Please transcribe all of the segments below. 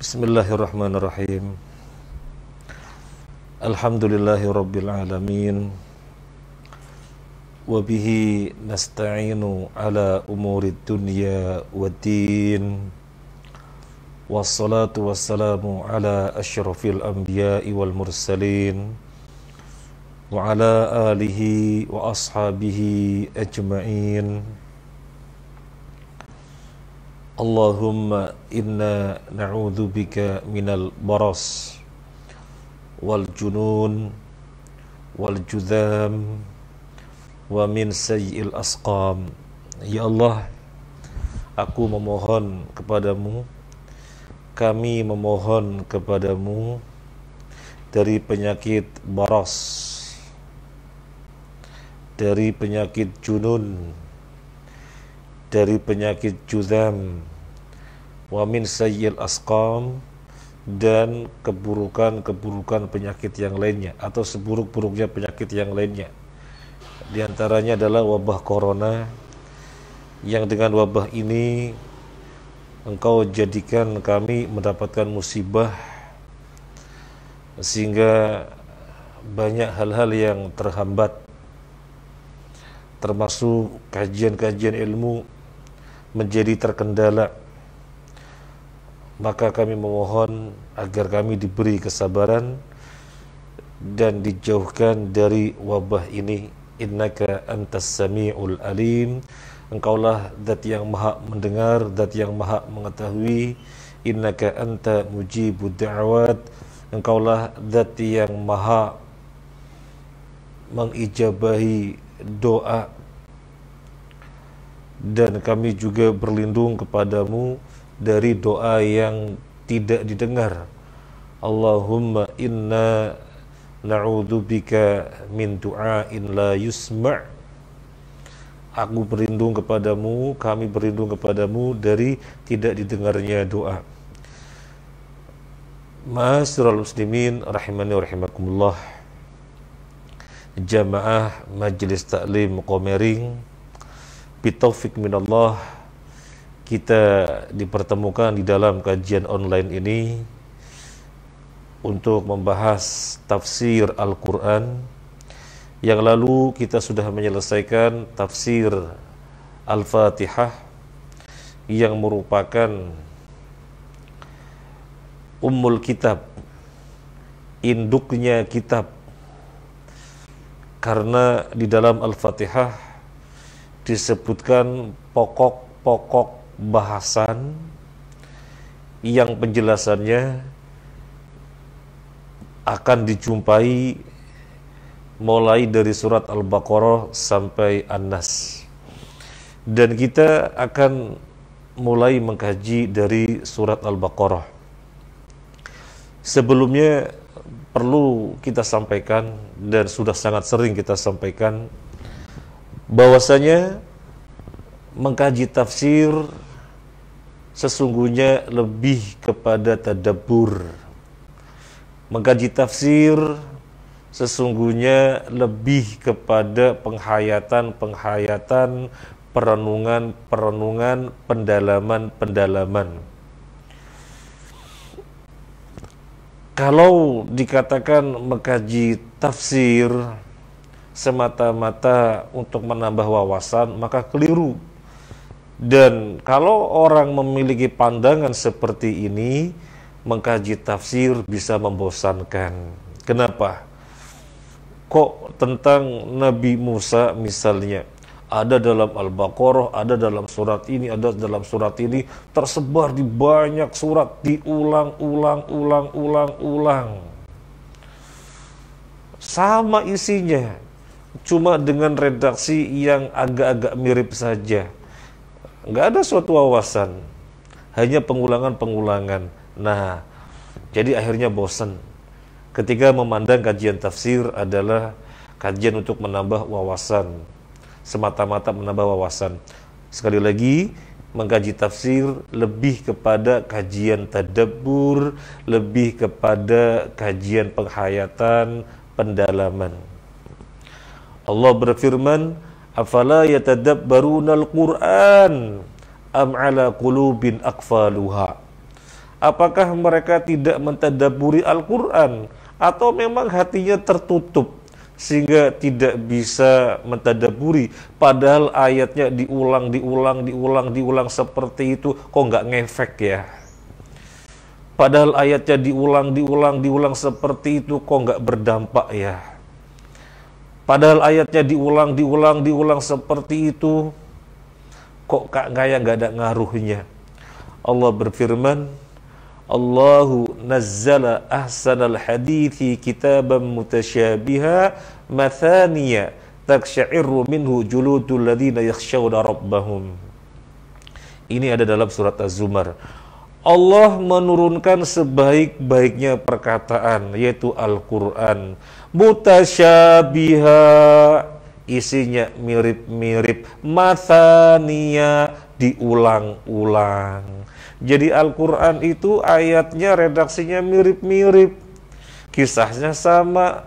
Bismillahirrahmanirrahim. Alhamdulillahi rabbil alamin. Wa bihi nasta'inu ala umurid dunya waddin. Wassalatu wassalamu ala asyrafil anbiya'i wal mursalin wa ala alihi wa ashabihi ajma'in. Allahumma inna na'udzubika minal baras wal junun wal judham wa min sayyi'il asqam. Ya Allah, aku memohon kepadamu, kami memohon kepadamu dari penyakit baras, dari penyakit junun, dari penyakit judham, wa min sayyi'il asqam, dan keburukan-keburukan penyakit yang lainnya atau seburuk-buruknya penyakit yang lainnya. Di antaranya adalah wabah corona, yang dengan wabah ini Engkau jadikan kami mendapatkan musibah sehingga banyak hal-hal yang terhambat, termasuk kajian-kajian ilmu menjadi terkendala. Maka kami memohon agar kami diberi kesabaran dan dijauhkan dari wabah ini. Innaka antas sami'ul alim. Engkaulah zat yang maha mendengar, zat yang maha mengetahui. Innaka anta mujibud da'awat. Engkaulah zat yang maha mengijabahi doa. Dan kami juga berlindung kepadamu dari doa yang tidak didengar. Allahumma inna na'udzubika min du'ain la yusma'. Aku berlindung kepadamu, kami berlindung kepadamu dari tidak didengarnya doa. Ma'asyiral muslimin rahimani wa rahimakumullah. Jamaah Majelis Taklim Komering, bitaufiq minallah, kita dipertemukan di dalam kajian online ini untuk membahas tafsir Al-Quran. Yang lalu kita sudah menyelesaikan tafsir Al-Fatihah yang merupakan ummul kitab, induknya kitab, karena di dalam Al-Fatihah disebutkan pokok-pokok bahasan yang penjelasannya akan dijumpai mulai dari surat Al-Baqarah sampai An-Nas, dan kita akan mulai mengkaji dari surat Al-Baqarah. Sebelumnya perlu kita sampaikan, dan sudah sangat sering kita sampaikan, bahwasanya mengkaji tafsir sesungguhnya lebih kepada tadabbur. Mengkaji tafsir sesungguhnya lebih kepada penghayatan, perenungan, pendalaman. Kalau dikatakan mengkaji tafsir semata-mata untuk menambah wawasan, maka keliru. Dan kalau orang memiliki pandangan seperti ini, mengkaji tafsir bisa membosankan. Kenapa? Kok tentang Nabi Musa misalnya ada dalam Al-Baqarah, ada dalam surat ini, ada dalam surat ini, tersebar di banyak surat, diulang. Sama isinya, cuma dengan redaksi yang agak-agak mirip saja. Nggak ada suatu wawasan, hanya pengulangan. Nah, jadi akhirnya bosan. Ketika memandang kajian tafsir adalah kajian untuk menambah wawasan, semata-mata menambah wawasan. Sekali lagi, mengkaji tafsir lebih kepada kajian tadabbur, lebih kepada kajian penghayatan, pendalaman. Allah berfirman, afala yatadabbarunal Qur'an am ala qulubin aqfaluha. Apakah mereka tidak mentadabburi Al-Quran, atau memang hatinya tertutup sehingga tidak bisa mentadabburi, padahal ayatnya diulang seperti itu, kok nggak ngefek ya? Padahal ayatnya diulang seperti itu, kok nggak berdampak ya? Padahal ayatnya diulang seperti itu, kok kayak nggak ada ngaruhnya. Allah berfirman, Allahu nazzala ahsanal hadithi kitaban mutasyabiha mathaniya taksya'irru minhu juludul ladhina yakhshawna rabbahum. Ini ada dalam surat Az-Zumar. Allah menurunkan sebaik-baiknya perkataan, yaitu Al-Quran. Mutasyabiha, isinya mirip-mirip. Mathaniya, diulang-ulang. Jadi Al-Quran itu ayatnya, redaksinya mirip-mirip, kisahnya sama,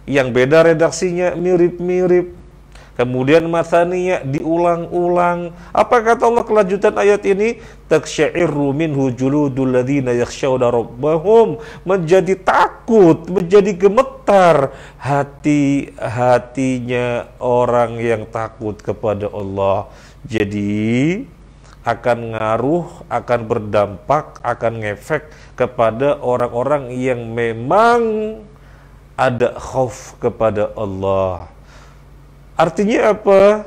yang beda redaksinya mirip-mirip. Kemudian mathaniya, diulang-ulang. Apa kata Allah kelanjutan ayat ini? Taksya'irru minhu juludul ladzina yakhshawna rabbahum, menjadi takut, menjadi gemetar hatinya orang yang takut kepada Allah. Jadi akan ngaruh, akan berdampak, akan ngefek kepada orang-orang yang memang ada khauf kepada Allah. Artinya apa?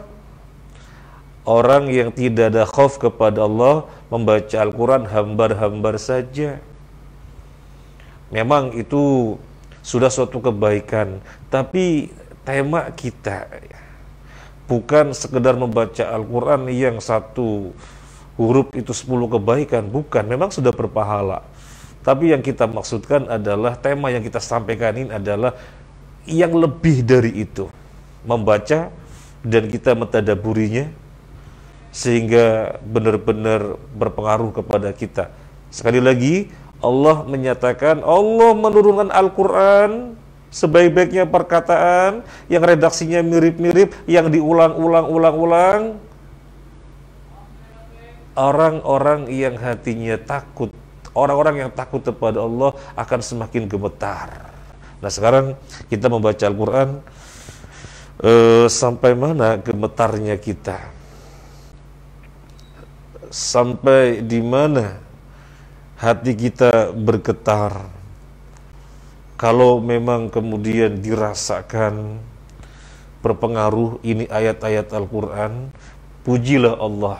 Orang yang tidak ada khauf kepada Allah membaca Al-Quran hambar-hambar saja. Memang itu sudah suatu kebaikan, tapi tema kita bukan sekedar membaca Al-Quran yang satu huruf itu 10 kebaikan, bukan, memang sudah berpahala. Tapi yang kita maksudkan adalah, tema yang kita sampaikan ini adalah yang lebih dari itu. Membaca dan kita mentadabburinya sehingga benar-benar berpengaruh kepada kita. Sekali lagi, Allah menyatakan, Allah menurunkan Al-Quran sebaik-baiknya perkataan yang redaksinya mirip-mirip, yang diulang-ulang. Orang-orang yang hatinya takut, orang-orang yang takut kepada Allah akan semakin gemetar. Nah, sekarang kita membaca Al-Quran, sampai mana gemetarnya kita? Sampai di mana hati kita bergetar? Kalau memang kemudian dirasakan berpengaruh ini ayat-ayat Al-Quran, pujilah Allah.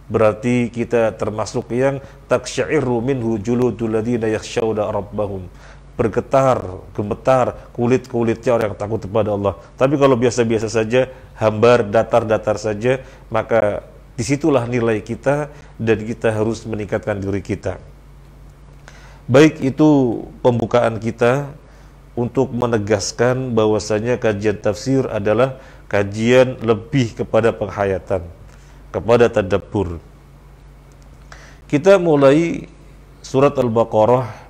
Berarti kita termasuk yang taksya'irru minhu juludul ladzina yakhshawna rabbahum, bergetar, gemetar kulit-kulitnya orang yang takut kepada Allah. Tapi kalau biasa-biasa saja, hambar, datar-datar saja, maka disitulah nilai kita dan kita harus meningkatkan diri kita. Baik, itu pembukaan kita untuk menegaskan bahwasanya kajian tafsir adalah kajian lebih kepada penghayatan, kepada tadabbur. Kita mulai surat Al-Baqarah.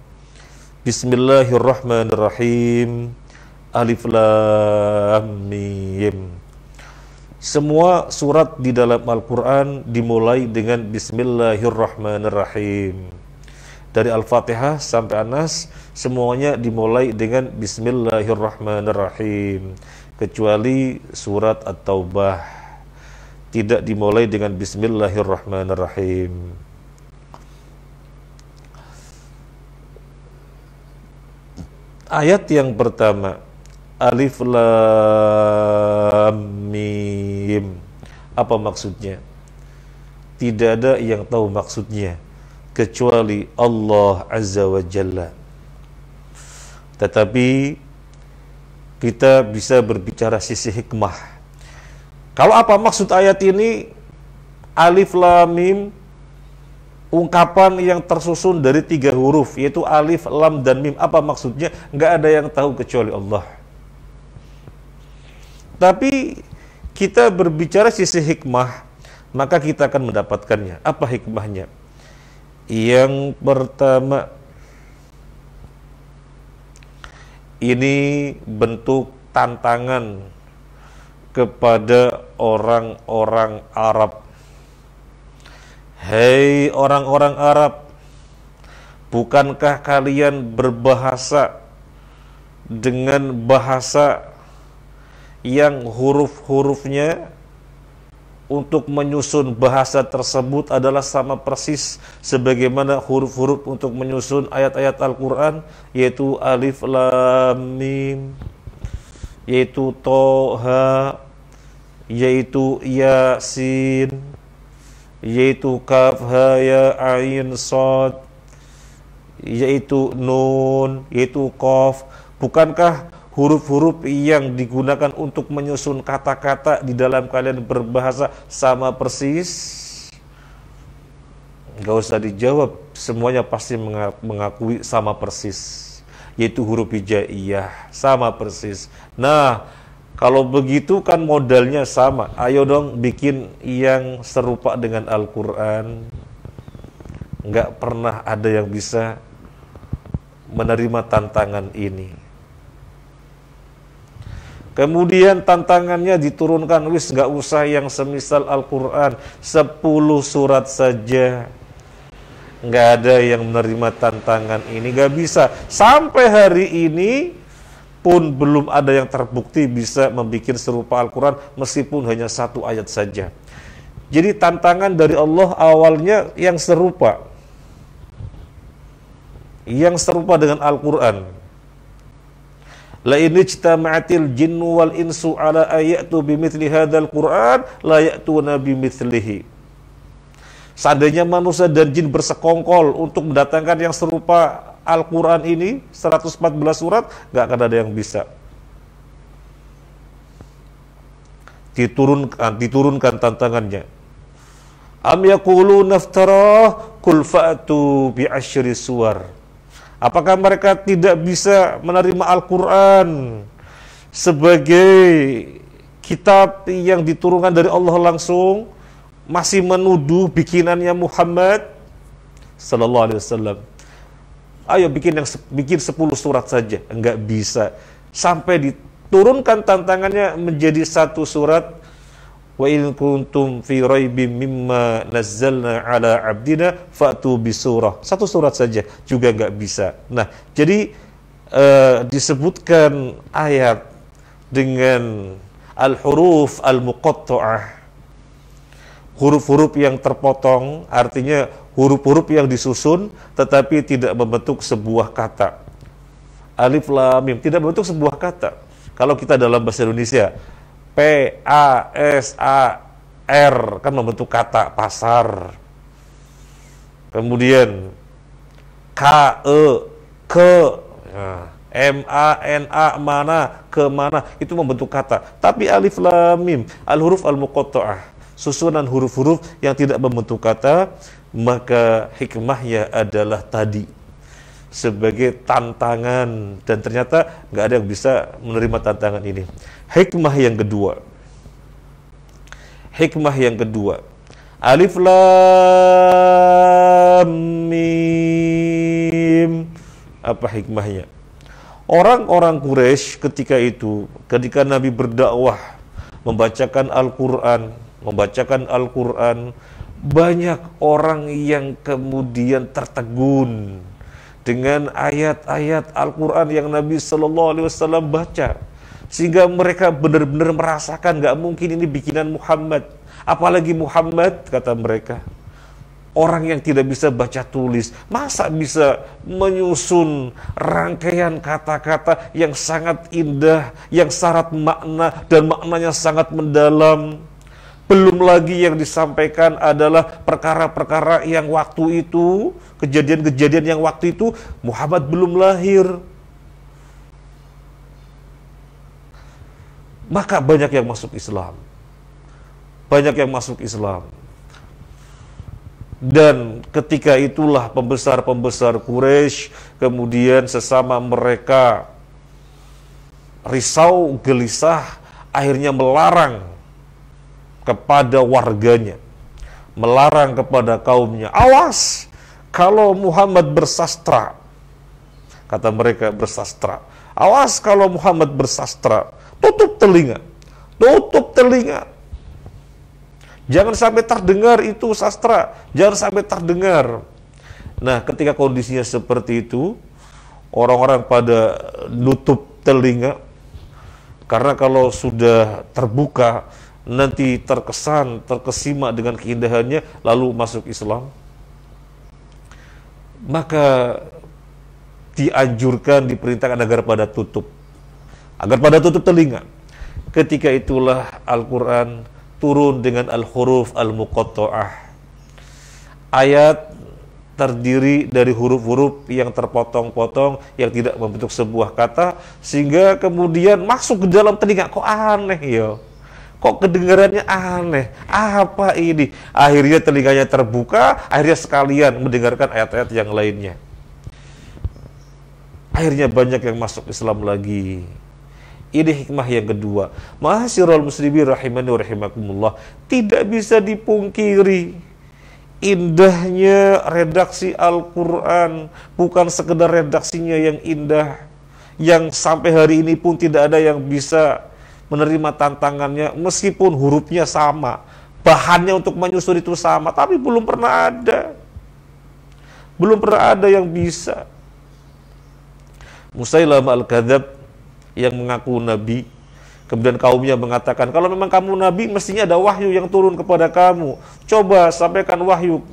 Bismillahirrahmanirrahim. Alif Lam Mim. Semua surat di dalam Al-Quran dimulai dengan Bismillahirrahmanirrahim. Dari Al-Fatihah sampai An-Nas semuanya dimulai dengan Bismillahirrahmanirrahim, kecuali surat At-Taubah tidak dimulai dengan Bismillahirrahmanirrahim. Ayat yang pertama, Alif Lam Mim. Apa maksudnya? Tidak ada yang tahu maksudnya kecuali Allah Azza wa Jalla. Tetapi kita bisa berbicara sisi hikmah. Kalau apa maksud ayat ini? Alif Lam Mim, ungkapan yang tersusun dari 3 huruf, yaitu alif, lam, dan mim. Apa maksudnya? Nggak ada yang tahu kecuali Allah. Tapi kita berbicara sisi hikmah, maka kita akan mendapatkannya. Apa hikmahnya? Yang pertama, ini bentuk tantangan kepada orang-orang Arab. Hei orang-orang Arab, Bukankah kalian berbahasa dengan bahasa yang huruf-hurufnya untuk menyusun bahasa tersebut adalah sama persis sebagaimana huruf-huruf untuk menyusun ayat-ayat Al-Quran, yaitu alif lam mim, yaitu toha, yaitu yasin, yaitu kaf ha ya ain sad, yaitu nun, yaitu qaf. Bukankah huruf-huruf yang digunakan untuk menyusun kata-kata di dalam kalian berbahasa sama persis? Gak usah dijawab, semuanya pasti mengakui sama persis, yaitu huruf hijaiyah, sama persis. Nah, kalau begitu kan modalnya sama. Ayo dong bikin yang serupa dengan Al-Quran. Nggak pernah ada yang bisa menerima tantangan ini. Kemudian tantangannya diturunkan, wis nggak usah yang semisal Al-Quran, 10 surat saja. Nggak ada yang menerima tantangan ini, nggak bisa. Sampai hari ini pun belum ada yang terbukti bisa membuat serupa Al-Quran meskipun hanya 1 ayat saja. Jadi tantangan dari Allah awalnya yang serupa dengan Al-Quran. La in ijtama'atil jinnu wal insu ala ayatu bimithli hadzal Qur'an la ya'tuna bimithlihi. Seandainya manusia dan jin bersekongkol untuk mendatangkan yang serupa Al-Quran ini 114 surat, nggak akan ada yang bisa. Diturunkan tantangannya. Am yaquluna iftarah qul fa'tu bi asyri suwar. Apakah mereka tidak bisa menerima Al-Quran sebagai kitab yang diturunkan dari Allah langsung, masih menuduh bikinannya Muhammad sallallahu alaihi wasallam? Ayo bikin 10 surat saja, enggak bisa. Sampai diturunkan tantangannya menjadi 1 surat. Wa in kuntum fi raibim mimma nazzalna ala abdina fa'tu bisurah. 1 surat saja juga enggak bisa. Nah, jadi disebutkan ayat dengan al-huruf al-muqatta'ah, huruf-huruf yang terpotong, artinya huruf-huruf yang disusun tetapi tidak membentuk sebuah kata. Alif lam mim tidak membentuk sebuah kata. Kalau kita dalam bahasa Indonesia, P A S A R kan membentuk kata pasar. Kemudian K E ke, M A N A mana, ke mana, itu membentuk kata. Tapi alif lam mim, al-huruf al-muqatta'ah, susunan huruf-huruf yang tidak membentuk kata, maka hikmahnya adalah tadi sebagai tantangan, dan ternyata nggak ada yang bisa menerima tantangan ini. Hikmah yang kedua, alif lam mim. Apa hikmahnya? Orang-orang Quraisy ketika Nabi berdakwah, membacakan Al-Quran, banyak orang yang kemudian tertegun dengan ayat-ayat Al-Quran yang Nabi Sallallahu Alaihi Wasallam baca, sehingga mereka benar-benar merasakan gak mungkin ini bikinan Muhammad. Apalagi Muhammad, kata mereka, orang yang tidak bisa baca tulis, masa bisa menyusun rangkaian kata-kata yang sangat indah, yang syarat makna dan maknanya sangat mendalam. Belum lagi yang disampaikan adalah perkara-perkara yang waktu itu, kejadian-kejadian yang waktu itu Muhammad belum lahir. Maka banyak yang masuk Islam. Dan ketika itulah pembesar-pembesar Quraisy kemudian sesama mereka risau, gelisah, akhirnya melarang kepada warganya, melarang kepada kaumnya, awas kalau Muhammad bersastra, kata mereka, bersastra, awas kalau Muhammad bersastra, tutup telinga, jangan sampai terdengar itu sastra, jangan sampai terdengar. Nah, ketika kondisinya seperti itu, orang-orang pada nutup telinga, karena kalau sudah terbuka, nanti terkesan, terkesima dengan keindahannya, lalu masuk Islam. Maka dianjurkan, diperintahkan agar pada tutup. Agar pada tutup telinga. Ketika itulah Al-Quran turun dengan al-huruf al-muqatta'ah. Ayat terdiri dari huruf-huruf yang terpotong-potong, yang tidak membentuk sebuah kata, sehingga kemudian masuk ke dalam telinga. Kok aneh ya? Kok kedengarannya aneh? Apa ini? Akhirnya telinganya terbuka, akhirnya sekalian mendengarkan ayat-ayat yang lainnya. Akhirnya banyak yang masuk Islam lagi. Ini hikmah yang kedua. Ma'asyiral muslimin rahimani wa rahimakumullah, tidak bisa dipungkiri indahnya redaksi Al-Quran. Bukan sekedar redaksinya yang indah, yang sampai hari ini pun tidak ada yang bisa menerima tantangannya, meskipun hurufnya sama, bahannya untuk menyusun itu sama, tapi belum pernah ada yang bisa. Musailamah al-Kadzab yang mengaku nabi, kemudian kaumnya mengatakan, kalau memang kamu nabi, mestinya ada wahyu yang turun kepada kamu. Coba sampaikan wahyu.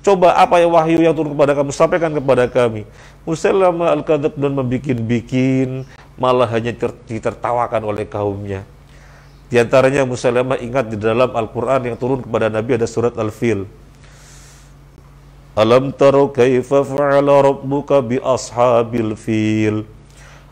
Coba apa ya wahyu yang turun kepada kamu, sampaikan kepada kami. Musailamah al-Kadzab dan membikin-bikin, malah hanya ditertawakan oleh kaumnya. Di antaranya Musailamah ingat di dalam Al-Quran yang turun kepada Nabi ada surat Al-Fil. Alam taro kaifa fa'ala rabbuka bi ashabil fil.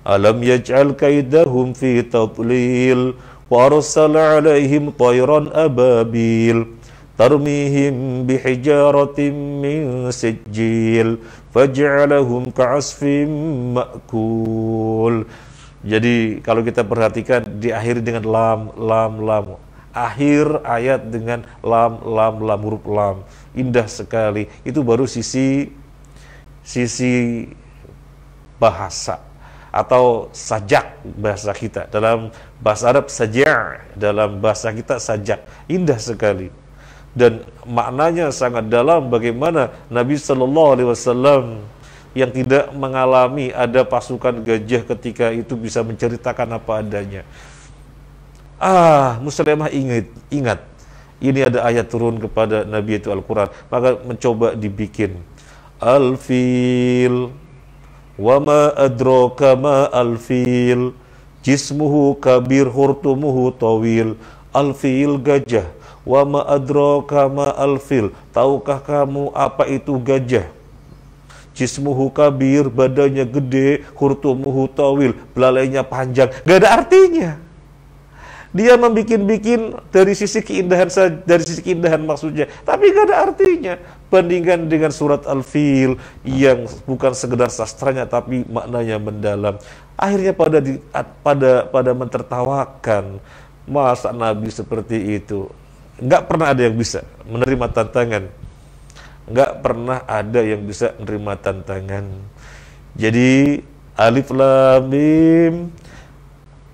Alam yaj'al kaidahum fi tadlil wa arsala alaihim tayran ababil tarmihim bihijaratin min sijil faj'alahum ka'asfim ma'kul. Jadi kalau kita perhatikan diakhiri dengan lam. Akhir ayat dengan lam, huruf lam. Indah sekali. Itu baru sisi bahasa atau sajak bahasa kita. Dalam bahasa Arab sajak, dalam bahasa kita sajak. Indah sekali. Dan maknanya sangat dalam, bagaimana Nabi Shallallahu Alaihi Wasallam yang tidak mengalami ada pasukan gajah ketika itu bisa menceritakan apa adanya. Musailamah ingat, ini ada ayat turun kepada Nabi itu Al-Quran, maka mencoba dibikin. Al-fil, wa ma adraka ma al-fil, jismuhu kabir hurtumuhu tawil. Al-fil gajah, wa ma adraka ma al-fil, tahukah kamu apa itu gajah? Jismuhu kabir, badannya gede, hurtumuhu tawil, belalainya panjang. Gak ada artinya. Dia membikin-bikin dari sisi keindahan maksudnya, tapi gak ada artinya. Bandingkan dengan surat Al-Fil yang bukan sekedar sastranya tapi maknanya mendalam. Akhirnya pada mentertawakan, masa Nabi seperti itu. Nggak pernah ada yang bisa menerima tantangan. Nggak pernah ada yang bisa menerima tantangan. Jadi alif lam mim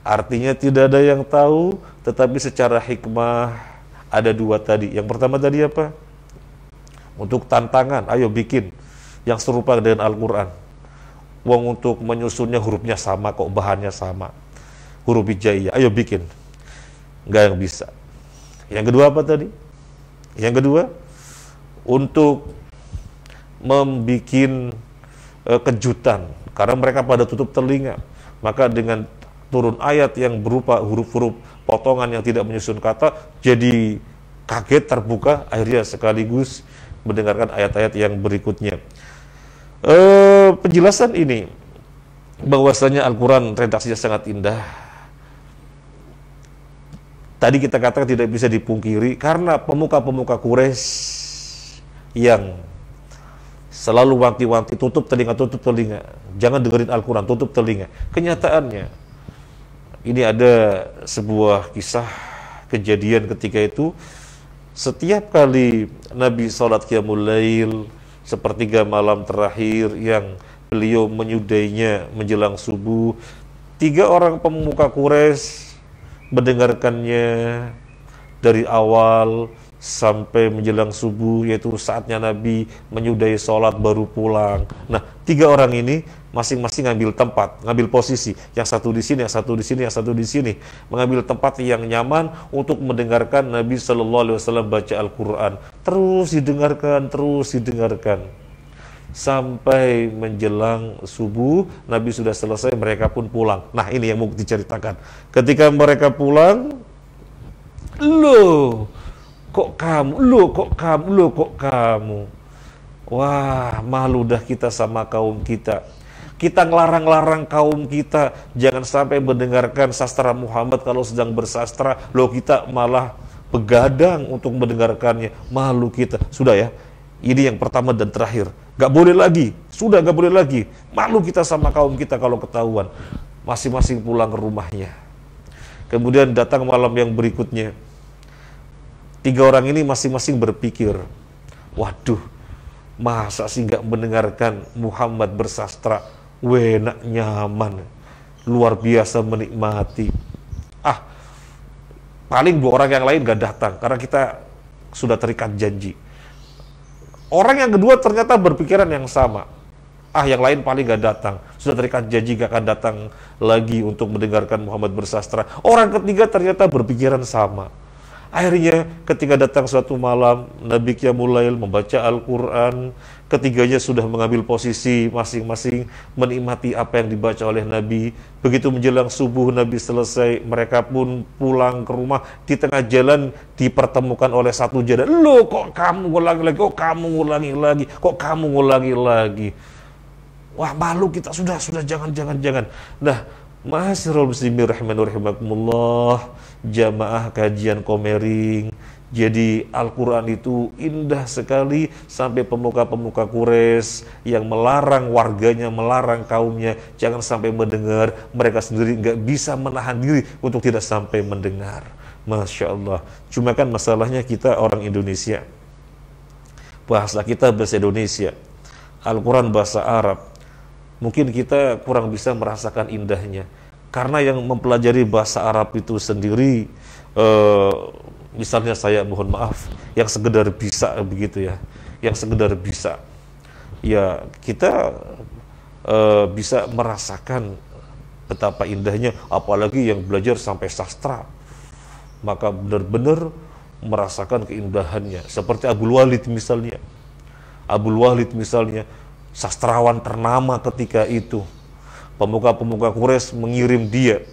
artinya tidak ada yang tahu, tetapi secara hikmah ada dua tadi. Yang pertama tadi apa? Untuk tantangan, ayo bikin yang serupa dengan Al-Quran. Wong untuk menyusunnya hurufnya sama kok, bahannya sama. Huruf hijaiyah, ayo bikin. Nggak yang bisa. Yang kedua apa tadi? Yang kedua, untuk membikin kejutan, karena mereka pada tutup telinga, maka dengan turun ayat yang berupa huruf-huruf potongan yang tidak menyusun kata, jadi kaget, terbuka, akhirnya sekaligus mendengarkan ayat-ayat yang berikutnya. Penjelasan ini bahwasanya Al-Quran redaksinya sangat indah. Tadi kita katakan tidak bisa dipungkiri karena pemuka-pemuka Quraisy yang selalu wanti-wanti, tutup telinga, jangan dengerin Al-Quran, tutup telinga. Kenyataannya, ini ada sebuah kisah kejadian ketika itu, setiap kali Nabi sholat qiyamul lail, sepertiga malam terakhir yang beliau menyudainya menjelang subuh, 3 orang pemuka Quraisy mendengarkannya dari awal sampai menjelang subuh, yaitu saatnya Nabi menyudahi sholat baru pulang. Nah, 3 orang ini masing-masing ngambil tempat, ngambil posisi. Yang satu di sini, yang satu di sini, yang satu di sini, mengambil tempat yang nyaman untuk mendengarkan Nabi Shallallahu Alaihi Wasallam baca Al-Quran. Terus didengarkan sampai menjelang subuh. Nabi sudah selesai, mereka pun pulang. Nah, ini yang mau diceritakan. Ketika mereka pulang, loh, kok kamu? Wah, malu dah kita sama kaum kita. Kita ngelarang-larang kaum kita jangan sampai mendengarkan sastra Muhammad kalau sedang bersastra. Loh, kita malah begadang untuk mendengarkannya. Malu kita. Sudah ya, ini yang pertama dan terakhir. Gak boleh lagi. Sudah gak boleh lagi. Malu kita sama kaum kita kalau ketahuan. Masing-masing pulang ke rumahnya. Kemudian datang malam yang berikutnya. 3 orang ini masing-masing berpikir, waduh, masa sih nggak mendengarkan Muhammad bersastra, enak, nyaman, luar biasa menikmati. Paling 2 orang yang lain nggak datang, karena kita sudah terikat janji. Orang yang kedua ternyata berpikiran yang sama. Yang lain paling nggak datang, sudah terikat janji nggak akan datang lagi untuk mendengarkan Muhammad bersastra. Orang ketiga ternyata berpikiran sama. Akhirnya ketika datang suatu malam, Nabi Qiyamul Lail membaca Al-Quran, ketiganya sudah mengambil posisi masing-masing, menikmati apa yang dibaca oleh Nabi. Begitu menjelang subuh, Nabi selesai, mereka pun pulang ke rumah. Di tengah jalan dipertemukan oleh satu janda. Loh, kok kamu ngulangi lagi? Kok kamu ngulangi lagi? Kok kamu ngulangi lagi? Wah, malu kita. Sudah, jangan. Nah, ma'asyiral muslimin rahimakumullah, jamaah kajian Komering. Jadi Al-Quran itu indah sekali sampai pemuka-pemuka Quraisy yang melarang warganya, melarang kaumnya jangan sampai mendengar. Mereka sendiri nggak bisa menahan diri untuk tidak sampai mendengar. Masya Allah. Cuma kan masalahnya kita orang Indonesia, bahasa kita bahasa Indonesia, Al-Quran bahasa Arab. Mungkin kita kurang bisa merasakan indahnya. Karena yang mempelajari bahasa Arab itu sendiri, misalnya saya mohon maaf, yang sekedar bisa begitu ya, yang sekedar bisa, ya kita bisa merasakan betapa indahnya. Apalagi yang belajar sampai sastra, maka benar-benar merasakan keindahannya. Seperti Abdul Walid misalnya. Abdul Walid misalnya, sastrawan ternama ketika itu. Pemuka-pemuka Quraisy mengirim dia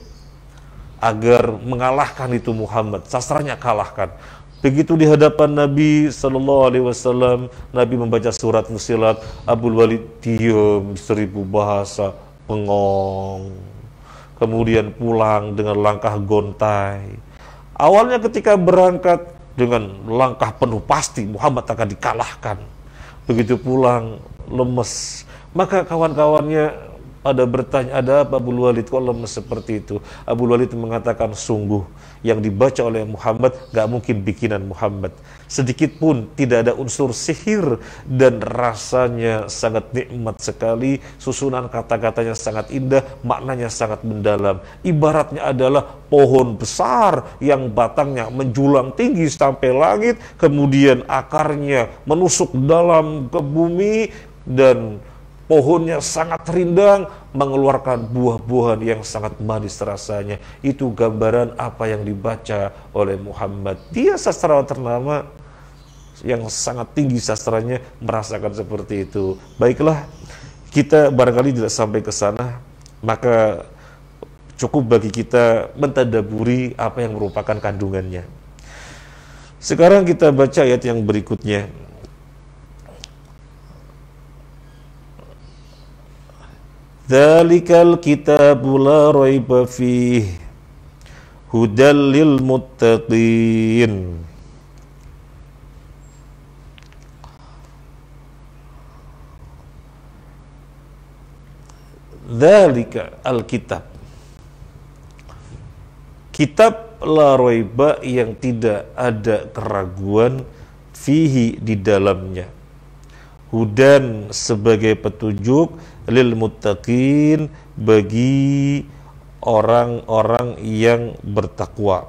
agar mengalahkan itu Muhammad. Sastranya kalahkan. Begitu di hadapan Nabi Sallallahu Alaihi Wasallam, Nabi membaca surat Fussilat, Abdul Walid diam 1000 bahasa, bengong. Kemudian pulang dengan langkah gontai. Awalnya ketika berangkat dengan langkah penuh pasti Muhammad akan dikalahkan. Begitu pulang lemes. Maka kawan-kawannya pada bertanya, ada apa Abdul Walid kok lemes seperti itu? Abdul Walid mengatakan, sungguh yang dibaca oleh Muhammad gak mungkin bikinan Muhammad. Sedikit pun tidak ada unsur sihir dan rasanya sangat nikmat sekali. Susunan kata-katanya sangat indah, maknanya sangat mendalam. Ibaratnya adalah pohon besar yang batangnya menjulang tinggi sampai langit, kemudian akarnya menusuk dalam ke bumi, dan pohonnya sangat rindang, mengeluarkan buah-buahan yang sangat manis rasanya. Itu gambaran apa yang dibaca oleh Muhammad. Dia sastrawan ternama yang sangat tinggi sastranya, merasakan seperti itu. Baiklah, kita barangkali tidak sampai ke sana, maka cukup bagi kita mentadaburi apa yang merupakan kandungannya. Sekarang kita baca ayat yang berikutnya. Dzalikal kitabu la raiba fihi hudal lil muttaqin. Dzalika al-kitab, kitab la raiba yang tidak ada keraguan, fihi di dalamnya, hudan sebagai petunjuk, lil muttaqin bagi orang-orang yang bertakwa.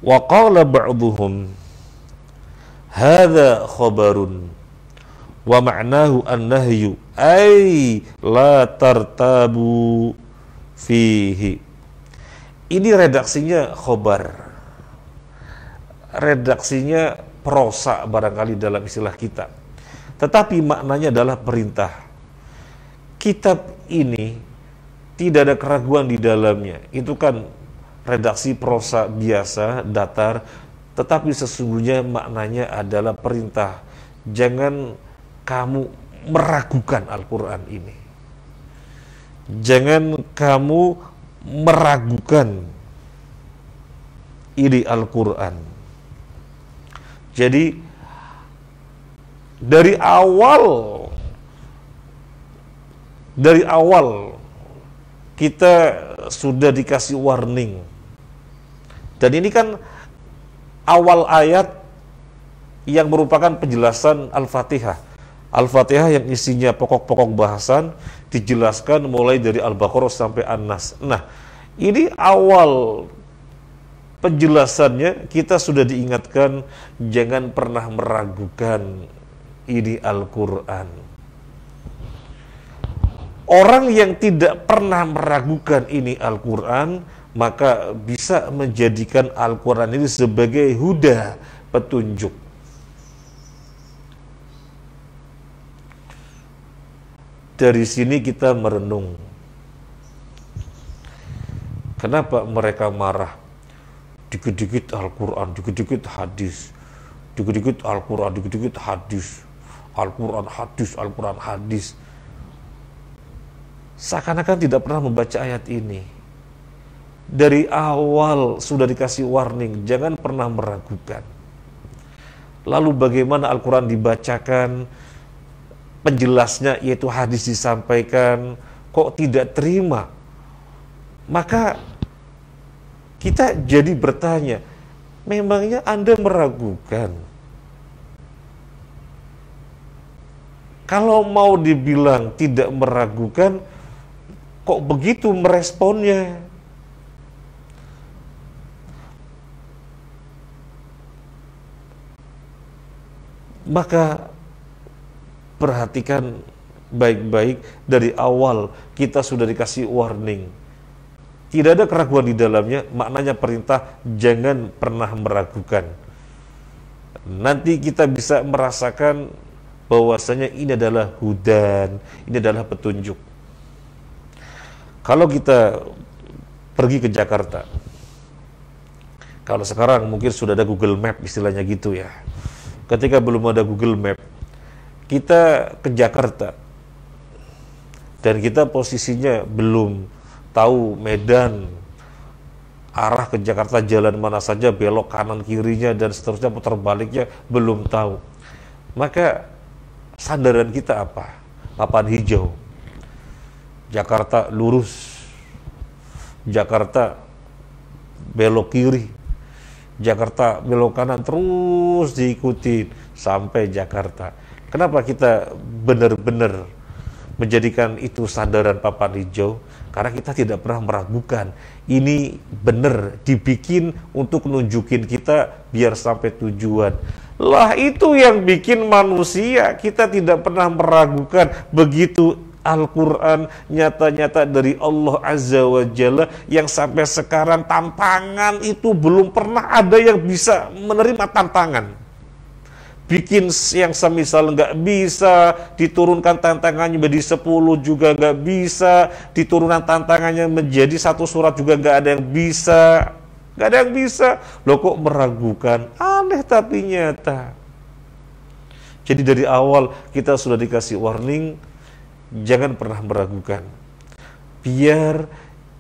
Wa qala ba'dhuhum hadza khabarun wa ma'nahu an-nahyu ay la tartabu fihi. Ini redaksinya khobar, redaksinya prosa barangkali dalam istilah kita, tetapi maknanya adalah perintah. Kitab ini tidak ada keraguan di dalamnya. Itu kan redaksi prosa biasa, datar, tetapi sesungguhnya maknanya adalah perintah. Jangan kamu meragukan Al-Quran ini. Jangan kamu meragukan ini Al-Quran. Jadi dari awal kita sudah dikasih warning. Dan ini kan awal ayat yang merupakan penjelasan Al-Fatihah. Al-Fatihah yang isinya pokok-pokok bahasan dijelaskan mulai dari Al-Baqarah sampai An-Nas. Nah, ini awal penjelasannya kita sudah diingatkan jangan pernah meragukan ini Al-Quran. Orang yang tidak pernah meragukan ini Al-Quran, maka bisa menjadikan Al-Quran ini sebagai huda, petunjuk. Dari sini kita merenung. Kenapa mereka marah? Dikit-dikit Al-Quran, dikit-dikit hadis. Dikit-dikit Al-Quran, dikit-dikit hadis. Al-Quran hadis, Al-Quran hadis. Seakan-akan tidak pernah membaca ayat ini. Dari awal sudah dikasih warning, jangan pernah meragukan. Lalu bagaimana Al-Quran dibacakan, penjelasnya yaitu hadis disampaikan, kok tidak terima? Maka kita jadi bertanya, memangnya Anda meragukan? Kalau mau dibilang tidak meragukan, kok begitu meresponnya? Maka perhatikan baik-baik, dari awal kita sudah dikasih warning. Tidak ada keraguan di dalamnya, maknanya perintah, jangan pernah meragukan. Nanti kita bisa merasakan bahwasanya ini adalah hudan, ini adalah petunjuk. Kalau kita pergi ke Jakarta, kalau sekarang mungkin sudah ada Google Map istilahnya gitu ya. Ketika belum ada Google Map, kita ke Jakarta dan kita posisinya belum tahu medan arah ke Jakarta, jalan mana saja, belok kanan kirinya dan seterusnya, putar baliknya belum tahu. Maka sandaran kita apa? Papan hijau. Jakarta lurus, Jakarta belok kiri, Jakarta belok kanan, terus diikuti sampai Jakarta. Kenapa kita benar-benar menjadikan itu sandaran papan hijau? Karena kita tidak pernah meragukan. Ini benar dibikin untuk nunjukin kita biar sampai tujuan. Lah itu yang bikin manusia. Kita tidak pernah meragukan. Begitu Al-Quran nyata-nyata dari Allah Azza wa Jalla, yang sampai sekarang tantangan itu belum pernah ada yang bisa menerima tantangan. Bikin yang semisal nggak bisa, diturunkan tantangannya menjadi 10 juga nggak bisa, diturunkan tantangannya menjadi 1 surat juga nggak ada yang bisa. Nggak ada yang bisa. Loh kok meragukan? Aneh tapi nyata. Jadi dari awal kita sudah dikasih warning, jangan pernah meragukan. Biar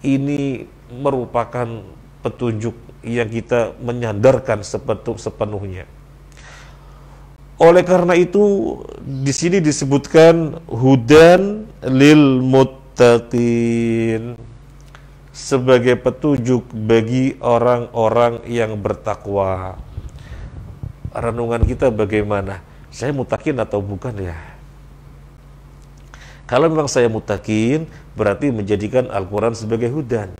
ini merupakan petunjuk yang kita menyandarkan sepenuhnya. Oleh karena itu, di sini disebutkan hudan lil muttaqin, sebagai petunjuk bagi orang-orang yang bertakwa. Renungan kita bagaimana? Saya mutakin atau bukan ya? Kalau memang saya mutakin, berarti menjadikan Al-Quran sebagai hudan.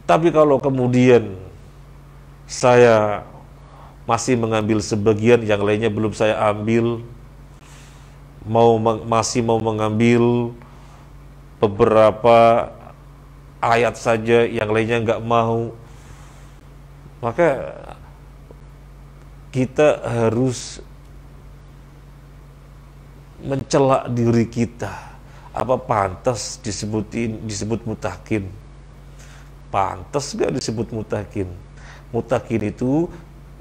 Tapi kalau kemudian saya masih mengambil sebagian, yang lainnya belum saya ambil, masih mau mengambil beberapa ayat saja, yang lainnya nggak mau, maka kita harus mencela diri kita. Apa pantas disebut mutakin? Pantas gak disebut mutakin? Mutakin itu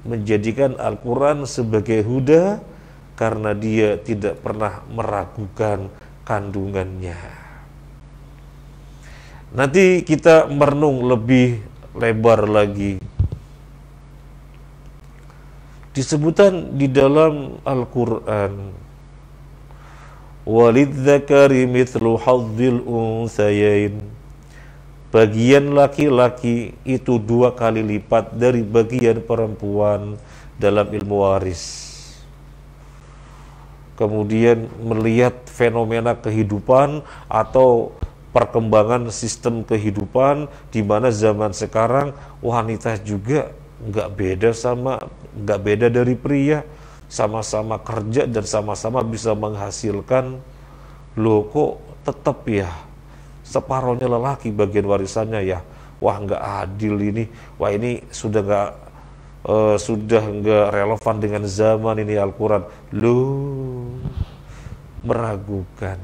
menjadikan Al-Quran sebagai huda karena dia tidak pernah meragukan kandungannya. Nanti kita merenung lebih lebar lagi. Disebutkan di dalam Al-Quran, walidzakari mithlu hadzil unsayain, bagian laki-laki itu 2 kali lipat dari bagian perempuan dalam ilmu waris. Kemudian melihat fenomena kehidupan atau perkembangan sistem kehidupan, di mana zaman sekarang wanita juga nggak beda dari pria, sama-sama kerja dan sama-sama bisa menghasilkan. Loh, kok tetap ya separohnya lelaki bagian warisannya ya? Wah, nggak adil ini. Wah, ini sudah nggak relevan dengan zaman ini Al-Quran. Loh, meragukan.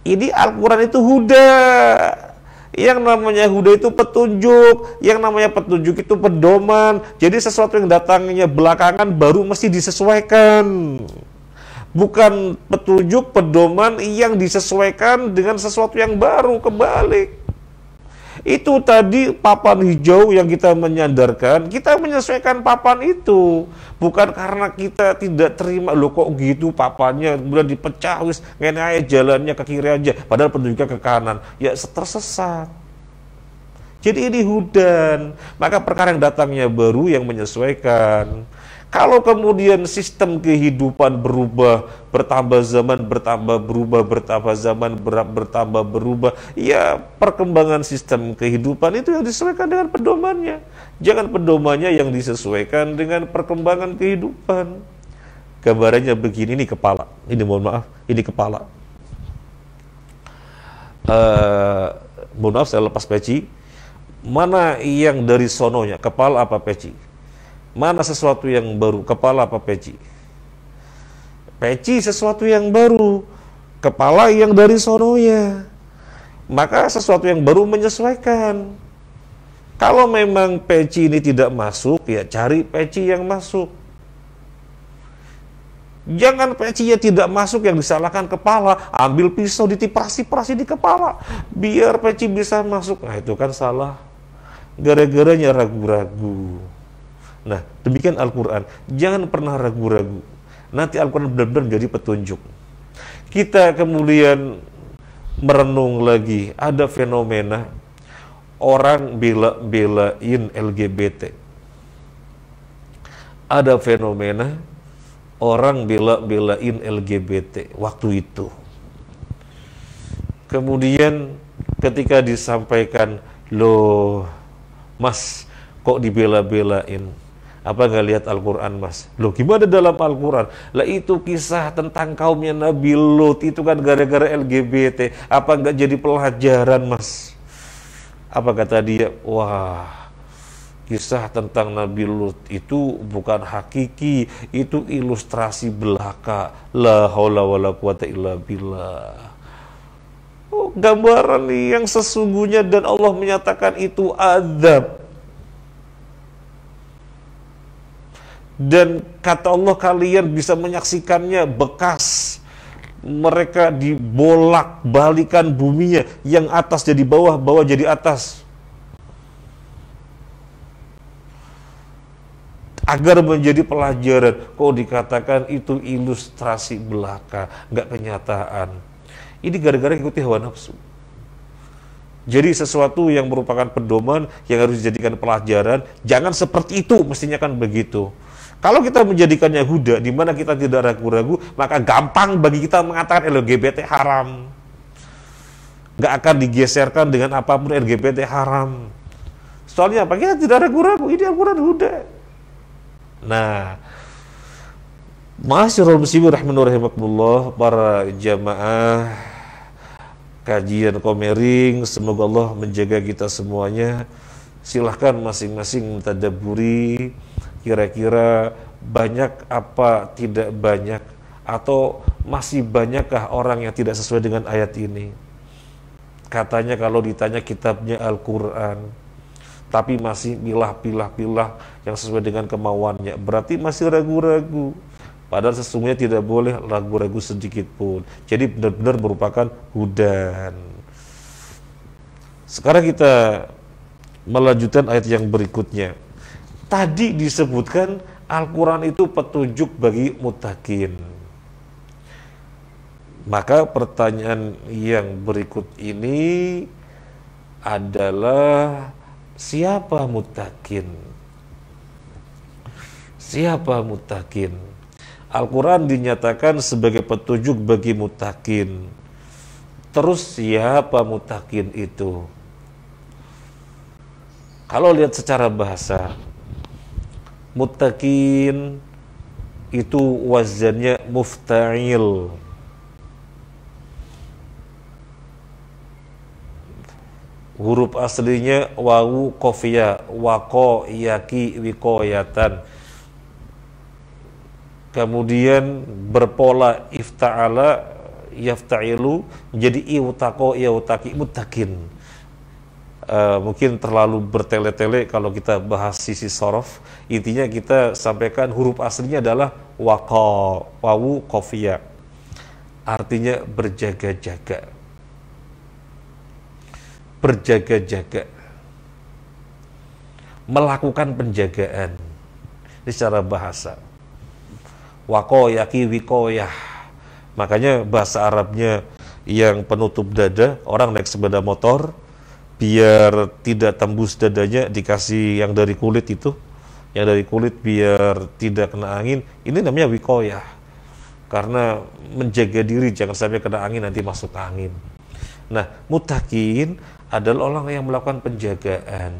Ini Al-Quran itu huda. Yang namanya huda itu petunjuk, yang namanya petunjuk itu pedoman. Jadi sesuatu yang datangnya belakangan baru mesti disesuaikan. Bukan petunjuk, pedoman yang disesuaikan dengan sesuatu yang baru, kebalik. Itu tadi papan hijau yang kita menyandarkan, kita menyesuaikan papan itu. Bukan karena kita tidak terima, loh kok gitu papannya, kemudian dipecah, wis ngene aja jalannya ke kiri aja, padahal petunjuknya ke kanan. Ya tersesat. Jadi ini hudan, maka perkara yang datangnya baru yang menyesuaikan. Kalau kemudian sistem kehidupan berubah, bertambah zaman, bertambah berubah, bertambah zaman, bertambah berubah, ya perkembangan sistem kehidupan itu yang disesuaikan dengan pedomannya. Jangan pedomannya yang disesuaikan dengan perkembangan kehidupan. Gambarannya begini, ini kepala. Ini mohon maaf, ini kepala. Mohon maaf saya lepas peci. Mana yang dari sononya, kepala apa peci? Mana sesuatu yang baru, kepala apa peci? Peci sesuatu yang baru, kepala yang dari sononya. Maka sesuatu yang baru menyesuaikan. Kalau memang peci ini tidak masuk, ya cari peci yang masuk. Jangan pecinya tidak masuk yang disalahkan kepala, ambil pisau ditiprasi-prasi di kepala biar peci bisa masuk. Nah itu kan salah, gara-garanya ragu-ragu. Nah, demikian Al-Quran. Jangan pernah ragu-ragu. Nanti Al-Quran benar-benar menjadi petunjuk. Kita kemudian merenung lagi. Ada fenomena orang bela-belain LGBT. Ada fenomena orang bela-belain LGBT waktu itu. Kemudian ketika disampaikan, loh mas, kok dibela-belain? Apa nggak lihat Al-Quran mas? Loh gimana dalam Al-Quran? Lah itu kisah tentang kaumnya Nabi Lut, itu kan gara-gara LGBT. Apa nggak jadi pelajaran mas? Apa kata dia? Wah, kisah tentang Nabi Lut itu bukan hakiki, itu ilustrasi belaka. La haula wala quwata illa billah. Oh, gambaran yang sesungguhnya, dan Allah menyatakan itu azab. Dan kata Allah, kalian bisa menyaksikannya bekas mereka dibolak-balikan buminya, yang atas jadi bawah, bawah jadi atas, agar menjadi pelajaran. Kok dikatakan itu ilustrasi belaka, nggak kenyataan. Ini gara-gara ikuti hawa nafsu. Jadi sesuatu yang merupakan pedoman yang harus dijadikan pelajaran, jangan seperti itu, mestinya kan begitu. Kalau kita menjadikannya huda, di mana kita tidak ragu-ragu, maka gampang bagi kita mengatakan LGBT haram. Nggak akan digeserkan dengan apapun LGBT haram. Soalnya apa? Kita tidak ragu-ragu, ini Al-Quran huda. Nah, Ma'asyiral muslimin rahimakumullah, para jamaah kajian Komering, semoga Allah menjaga kita semuanya. Silahkan masing-masing mentadabburi, kira-kira banyak apa tidak banyak, atau masih banyakkah orang yang tidak sesuai dengan ayat ini. Katanya kalau ditanya kitabnya Al-Quran, tapi masih pilah-pilah yang sesuai dengan kemauannya, berarti masih ragu-ragu. Padahal sesungguhnya tidak boleh ragu-ragu sedikit pun. Jadi benar-benar merupakan hudan. Sekarang kita melanjutkan ayat yang berikutnya. Tadi disebutkan Al-Quran itu petunjuk bagi muttaqin. Maka pertanyaan yang berikut ini adalah, siapa muttaqin? Siapa muttaqin? Al-Quran dinyatakan sebagai petunjuk bagi muttaqin. Terus siapa muttaqin itu? Kalau lihat secara bahasa, muttaqin itu wazannya mufta'il. Huruf aslinya wawu qafiyah, waqo yaki wikoyatan. Kemudian berpola ifta'ala yafta'ilu menjadi iwtaqo iwtaqi muttaqin. Mungkin terlalu bertele-tele kalau kita bahas sisi sorof. Intinya kita sampaikan huruf aslinya adalah waqo, wawu qafiyah, artinya berjaga-jaga. Berjaga-jaga, melakukan penjagaan. Ini secara bahasa. Waqo yaki wikoyah. Makanya bahasa Arabnya yang penutup dada, orang naik sepeda motor biar tidak tembus dadanya dikasih yang dari kulit itu, yang dari kulit biar tidak kena angin. Ini namanya wikoyah, karena menjaga diri jangan sampai kena angin, nanti masuk angin. Nah, muttaqin adalah orang yang melakukan penjagaan.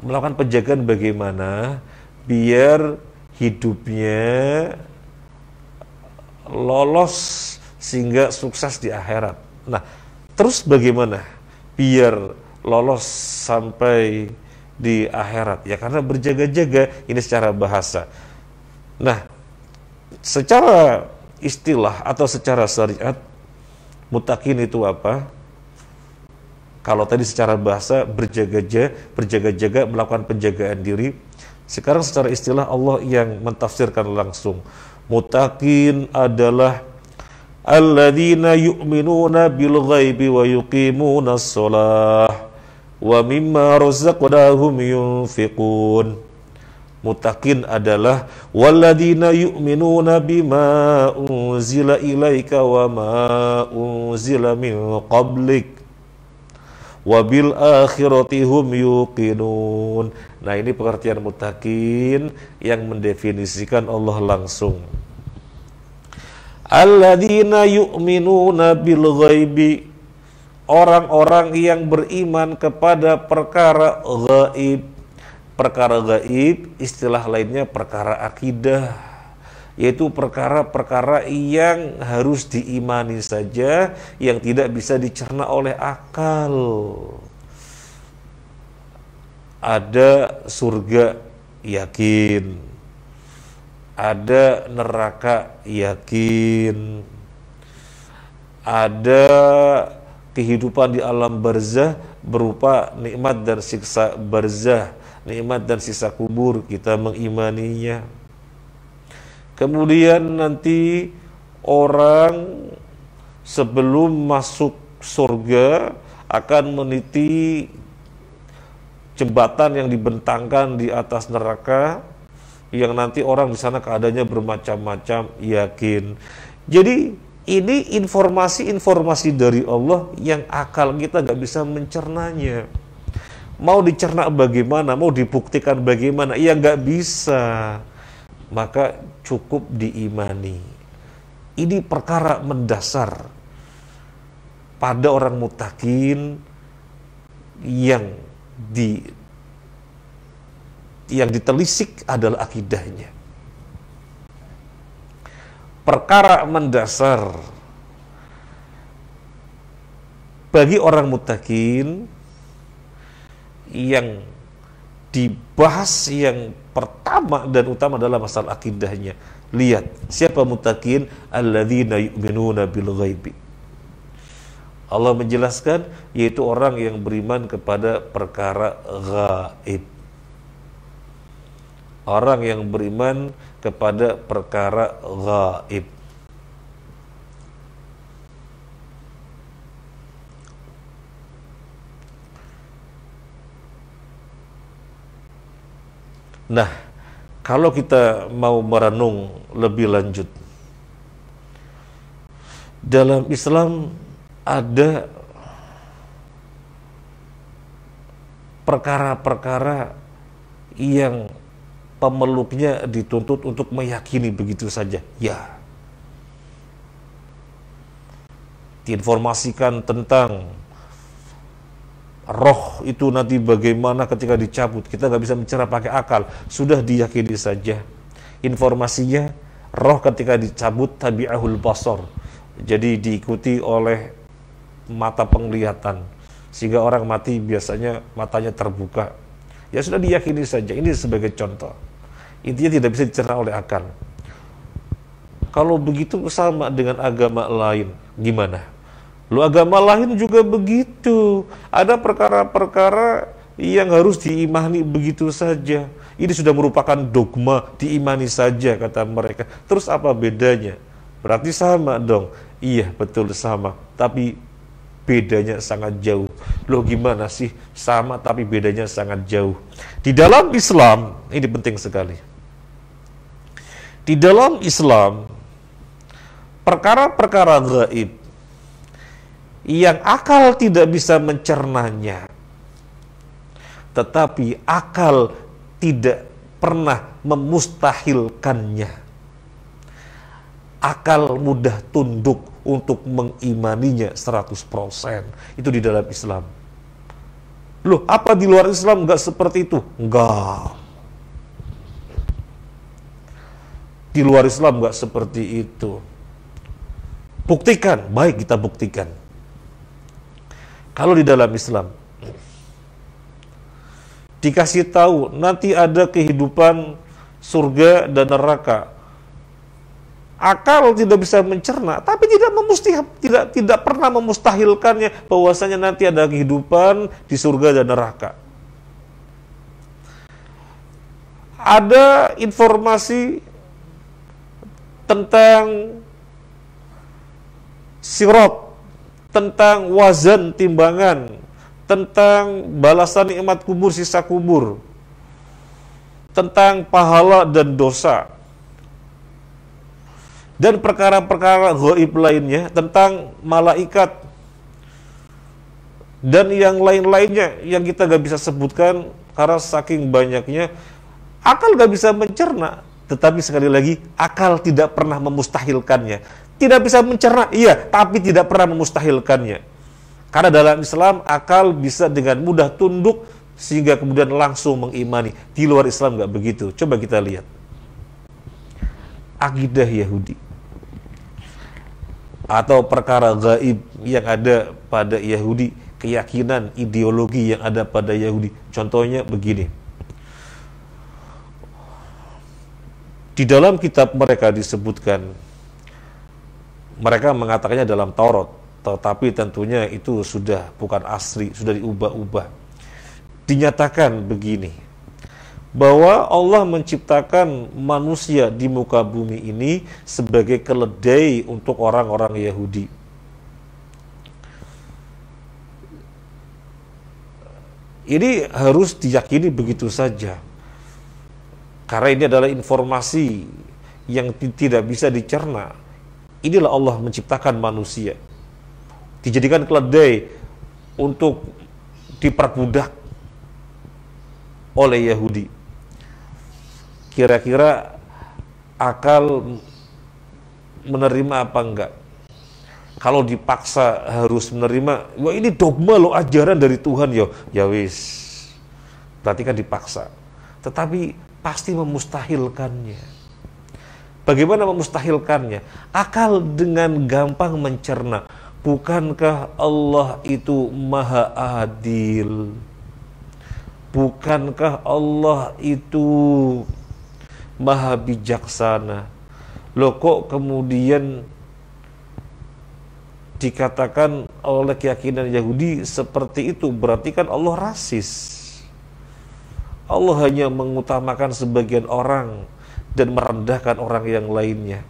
Melakukan penjagaan bagaimana? Biar hidupnya lolos sehingga sukses di akhirat. Nah, terus bagaimana biar lolos sampai di akhirat? Ya karena berjaga-jaga, ini secara bahasa. Nah, secara istilah atau secara syariat, muttaqin itu apa? Kalau tadi secara bahasa berjaga-jaga melakukan penjagaan diri. Sekarang secara istilah Allah yang mentafsirkan langsung. Muttaqin adalah alladzina yu'minuna bil ghaibi wa yuqimuna shalah wa mimma razaqnahum yunfiqun. Muttaqin adalah walladzina yu'minuna bima unzila ilaika wa ma unzila min qablik wabil akhirati hum yuqinun. Nah, ini pengertian muttaqin yang mendefinisikan Allah langsung. Alladzina yu'minuna bil ghaibi, orang-orang yang beriman kepada perkara gaib. Perkara gaib, istilah lainnya perkara akidah, yaitu perkara-perkara yang harus diimani saja, yang tidak bisa dicerna oleh akal. Ada surga, yakin. Ada neraka, yakin. Ada kehidupan di alam barzah berupa nikmat dan siksa barzah, nikmat dan siksa kubur, kita mengimaninya. Kemudian nanti orang sebelum masuk surga akan meniti jembatan yang dibentangkan di atas neraka, yang nanti orang di sana keadaannya bermacam-macam, yakin. Jadi ini informasi-informasi dari Allah yang akal kita nggak bisa mencernanya. Mau dicerna bagaimana, mau dibuktikan bagaimana, ya nggak bisa. Maka cukup diimani. Ini perkara mendasar pada orang muttaqin yang di yang ditelisik adalah akidahnya. Perkara mendasar bagi orang muttaqin yang dibahas yang pertama dan utama adalah masalah akidahnya. Lihat, siapa muttaqin? Alladzina yu'minuna bil ghaibi. Allah menjelaskan, yaitu orang yang beriman kepada perkara gaib. Orang yang beriman kepada perkara gaib. Nah, kalau kita mau merenung lebih lanjut, dalam Islam ada perkara-perkara yang pemeluknya dituntut untuk meyakini begitu saja. Ya, diinformasikan tentang roh itu nanti bagaimana ketika dicabut, kita nggak bisa mencerna pakai akal, sudah diyakini saja. Informasinya, roh ketika dicabut tabi'ahul basar, jadi diikuti oleh mata penglihatan, sehingga orang mati biasanya matanya terbuka. Ya sudah diyakini saja, ini sebagai contoh. Intinya tidak bisa dicerna oleh akal. Kalau begitu sama dengan agama lain, gimana? Lu agama lain juga begitu. Ada perkara-perkara yang harus diimani begitu saja. Ini sudah merupakan dogma, diimani saja kata mereka. Terus apa bedanya? Berarti sama dong. Iya, betul sama. Tapi bedanya sangat jauh. Loh gimana sih? Sama tapi bedanya sangat jauh. Di dalam Islam, ini penting sekali. Di dalam Islam, perkara-perkara gaib yang akal tidak bisa mencernanya, tetapi akal tidak pernah memustahilkannya. Akal mudah tunduk untuk mengimaninya 100%. Itu di dalam Islam. Loh, apa di luar Islam nggak seperti itu? Enggak. Di luar Islam nggak seperti itu. Buktikan, baik kita buktikan. Kalau di dalam Islam dikasih tahu nanti ada kehidupan surga dan neraka, akal tidak bisa mencerna, tapi tidak pernah memustahilkannya bahwasanya nanti ada kehidupan di surga dan neraka. Ada informasi tentang sirat, tentang wazan timbangan, tentang balasan nikmat kubur, sisa kubur, tentang pahala dan dosa, dan perkara-perkara gaib lainnya, tentang malaikat dan yang lain-lainnya yang kita gak bisa sebutkan karena saking banyaknya. Akal gak bisa mencerna, tetapi sekali lagi akal tidak pernah memustahilkannya. Tidak bisa mencerna, iya, tapi tidak pernah memustahilkannya. Karena dalam Islam, akal bisa dengan mudah tunduk, sehingga kemudian langsung mengimani. Di luar Islam nggak begitu. Coba kita lihat. Akidah Yahudi. Atau perkara gaib yang ada pada Yahudi. Keyakinan, ideologi yang ada pada Yahudi. Contohnya begini. Di dalam kitab mereka disebutkan, mereka mengatakannya dalam Taurat, tetapi tentunya itu sudah bukan asli, sudah diubah-ubah. Dinyatakan begini, bahwa Allah menciptakan manusia di muka bumi ini sebagai keledai untuk orang-orang Yahudi. Ini harus diyakini begitu saja, karena ini adalah informasi yang tidak bisa dicerna. Inilah Allah menciptakan manusia, dijadikan keledai untuk diperbudak oleh Yahudi. Kira-kira akal menerima apa enggak? Kalau dipaksa harus menerima, wah ini dogma loh, ajaran dari Tuhan, ya wis. berarti kan dipaksa. Tetapi pasti memustahilkannya. Bagaimana memustahilkannya? Akal dengan gampang mencerna. Bukankah Allah itu maha adil? Bukankah Allah itu maha bijaksana? Loh kok kemudian dikatakan oleh keyakinan Yahudi seperti itu? Berarti kan Allah rasis. Allah hanya mengutamakan sebagian orang dan merendahkan orang yang lainnya.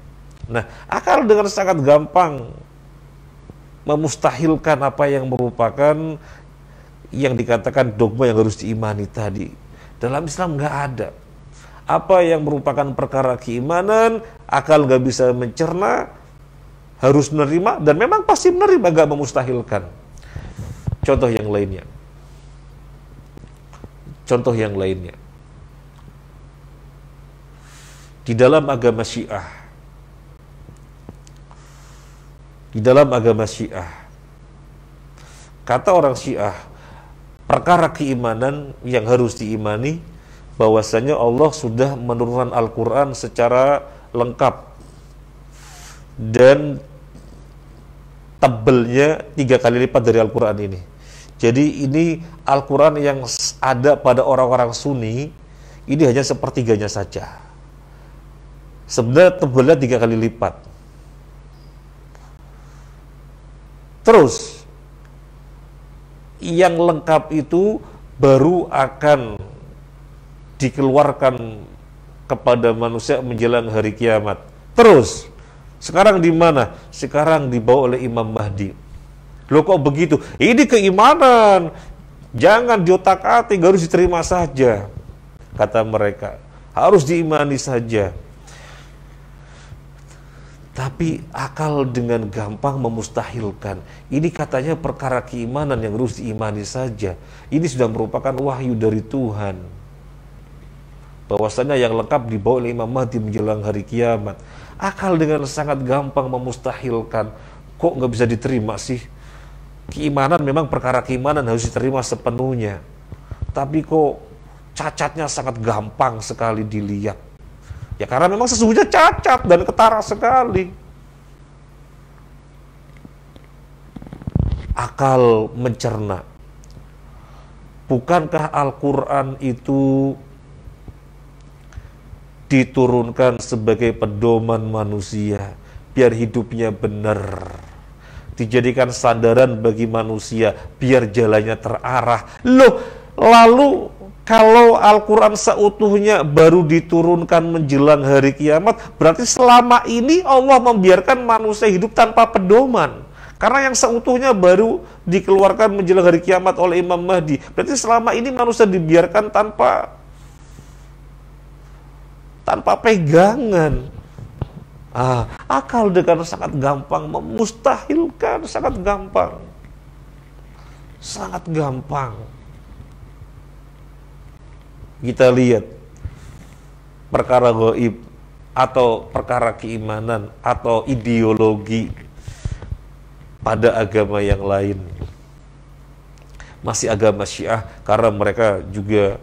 Nah, akal dengan sangat gampang memustahilkan apa yang merupakan yang dikatakan dogma yang harus diimani tadi. Dalam Islam nggak ada. Apa yang merupakan perkara keimanan, akal nggak bisa mencerna, harus menerima, dan memang pasti menerima, nggak memustahilkan. Contoh yang lainnya. Di dalam agama Syiah, kata orang Syiah, perkara keimanan yang harus diimani bahwasanya Allah sudah menurunkan Al-Quran secara lengkap dan tebelnya 3 kali lipat dari Al-Quran ini. Jadi ini Al-Quran yang ada pada orang-orang Sunni ini hanya sepertiganya saja. Sebenarnya tebelnya 3 kali lipat. Terus yang lengkap itu baru akan dikeluarkan kepada manusia menjelang hari kiamat. Terus sekarang di mana? Sekarang dibawa oleh Imam Mahdi. Loh kok begitu? Ini keimanan, jangan diotak-atik, harus diterima saja, kata mereka. Harus diimani saja. Tapi akal dengan gampang memustahilkan. Ini katanya perkara keimanan yang harus diimani saja. Ini sudah merupakan wahyu dari Tuhan. Bahwasanya yang lengkap dibawa oleh Imam Mahdi menjelang hari kiamat. Akal dengan sangat gampang memustahilkan. Kok nggak bisa diterima sih? Keimanan memang perkara keimanan harus diterima sepenuhnya. Tapi kok cacatnya sangat gampang sekali dilihat. Ya karena memang sesungguhnya cacat dan ketara sekali. Akal mencerna. Bukankah Al-Quran itu diturunkan sebagai pedoman manusia biar hidupnya benar, dijadikan sandaran bagi manusia biar jalannya terarah. Loh, lalu kalau Al-Quran seutuhnya baru diturunkan menjelang hari kiamat, berarti selama ini Allah membiarkan manusia hidup tanpa pedoman. Karena yang seutuhnya baru dikeluarkan menjelang hari kiamat oleh Imam Mahdi. Berarti selama ini manusia dibiarkan tanpa pegangan. Akal dengan sangat gampang memustahilkan, sangat gampang. Kita lihat perkara gaib atau perkara keimanan atau ideologi pada agama yang lain. Masih agama Syiah, karena mereka juga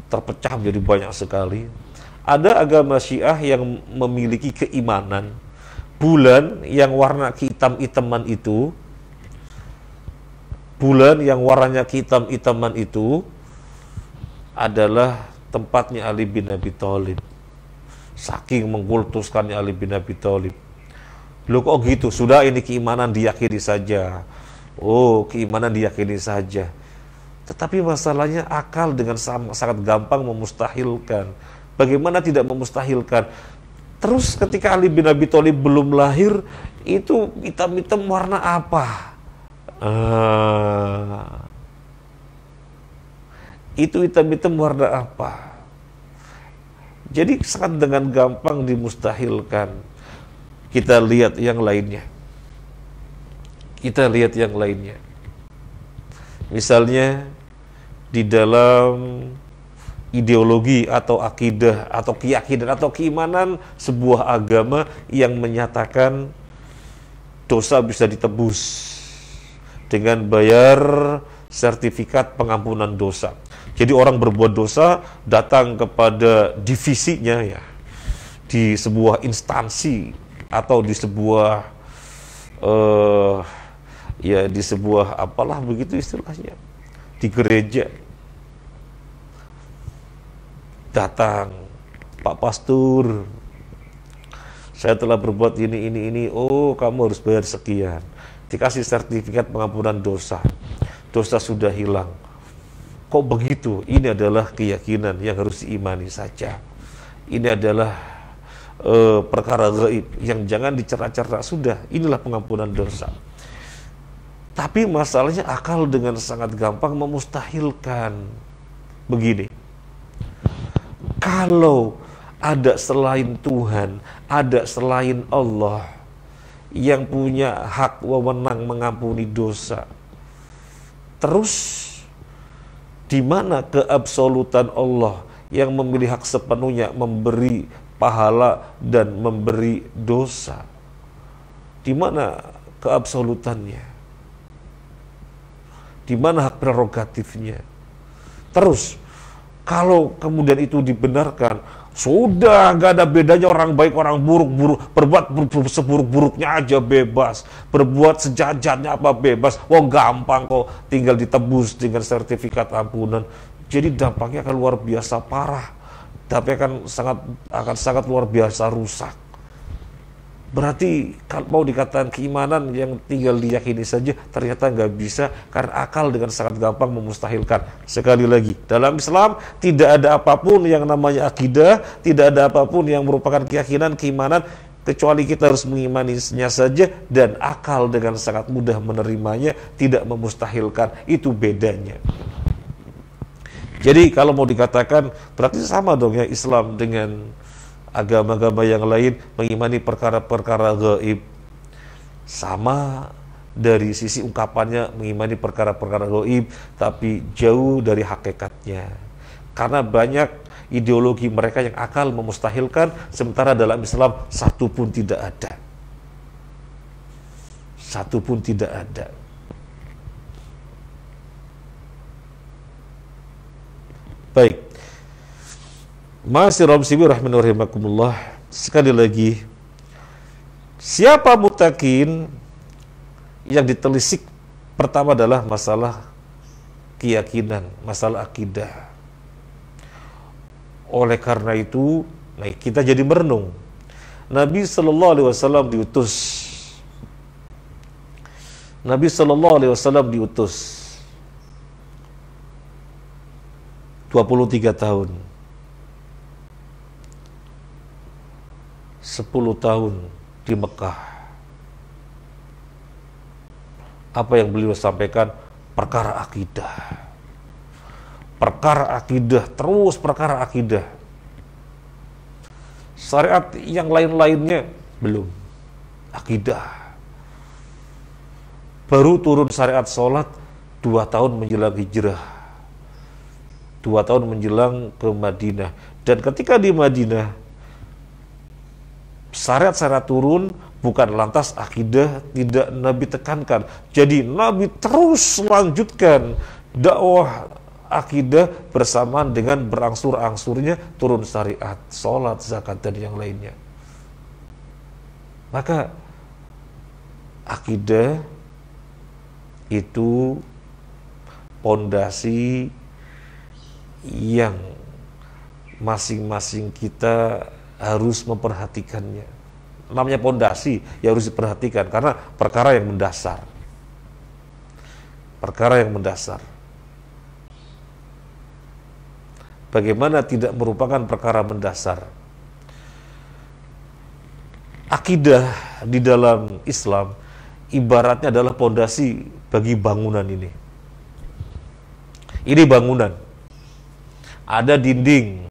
terpecah menjadi banyak sekali. Ada agama Syiah yang memiliki keimanan bulan yang warna kehitam-hitaman itu, bulan yang warnanya kehitam-hitaman itu adalah tempatnya Ali bin Abi Thalib. Saking mengkultuskannya Ali bin Abi Thalib. Loh kok gitu? Sudah, ini keimanan diyakini saja. Oh, keimanan diyakini saja. Tetapi masalahnya akal dengan sangat gampang memustahilkan. Bagaimana tidak memustahilkan? Terus ketika Ali bin Abi Thalib belum lahir, itu hitam-hitam warna apa? Itu hitam-hitam warna apa? Jadi sangat dengan gampang dimustahilkan. Kita lihat yang lainnya. Misalnya di dalam ideologi atau akidah atau keyakinan atau keimanan sebuah agama yang menyatakan dosa bisa ditebus dengan bayar sertifikat pengampunan dosa. Jadi orang berbuat dosa datang kepada divisinya ya, di sebuah instansi atau di sebuah ya di sebuah apalah begitu istilahnya, di gereja. Datang, Pak Pastor, saya telah berbuat ini. Oh, kamu harus bayar sekian. Dikasih sertifikat pengampunan dosa. Dosa sudah hilang. Kok begitu? Ini adalah keyakinan yang harus diimani saja. Ini adalah perkara gaib yang jangan dicerna-cerna. Sudah, inilah pengampunan dosa. Tapi masalahnya akal dengan sangat gampang memustahilkan. Begini, kalau ada selain Tuhan, ada selain Allah yang punya hak wewenang mengampuni dosa, terus di mana keabsolutan Allah yang memilih hak sepenuhnya memberi pahala dan memberi dosa? Di mana keabsolutannya? Di mana hak prerogatifnya? Terus kalau kemudian itu dibenarkan, sudah gak ada bedanya orang baik orang buruk, berbuat seburuk-buruknya aja bebas, berbuat sejajatnya apa bebas, wah gampang kok, tinggal ditebus dengan sertifikat ampunan. Jadi dampaknya akan luar biasa parah, tapi akan sangat luar biasa rusak. Berarti kalau mau dikatakan keimanan yang tinggal diyakini saja, ternyata nggak bisa, karena akal dengan sangat gampang memustahilkan. Sekali lagi, dalam Islam tidak ada apapun yang namanya akidah, tidak ada apapun yang merupakan keyakinan, keimanan, kecuali kita harus mengimaninya saja, dan akal dengan sangat mudah menerimanya, tidak memustahilkan. Itu bedanya. Jadi kalau mau dikatakan, berarti sama dong ya Islam dengan agama-agama yang lain mengimani perkara-perkara gaib. Sama dari sisi ungkapannya mengimani perkara-perkara gaib, tapi jauh dari hakikatnya. Karena banyak ideologi mereka yang akal memustahilkan, sementara dalam Islam satu pun tidak ada. Satu pun tidak ada. Baik. Ma'asyiral muslimin rahimani wa rahimakumullah. Sekali lagi, siapa muttaqin yang ditelisik pertama adalah masalah keyakinan, masalah akidah. Oleh karena itu, kita jadi merenung. Nabi sallallahu alaihi wasallam diutus. Nabi sallallahu alaihi wasallam diutus 23 tahun. 10 tahun di Mekah. Apa yang beliau sampaikan? Perkara akidah. Perkara akidah, terus perkara akidah. Syariat yang lain-lainnya belum. Akidah. Baru turun syariat sholat 2 tahun menjelang hijrah. 2 tahun menjelang ke Madinah. Dan ketika di Madinah, syariat-syariat turun, bukan lantas akidah tidak Nabi tekankan. Jadi Nabi terus melanjutkan dakwah akidah bersamaan dengan berangsur-angsurnya turun syariat, sholat, zakat, dan yang lainnya. Maka akidah itu pondasi yang masing-masing kita harus memperhatikannya. Namanya pondasi ya harus diperhatikan karena perkara yang mendasar. Perkara yang mendasar. Bagaimana tidak merupakan perkara mendasar? Akidah di dalam Islam ibaratnya adalah pondasi bagi bangunan ini. Ini bangunan. Ada dinding,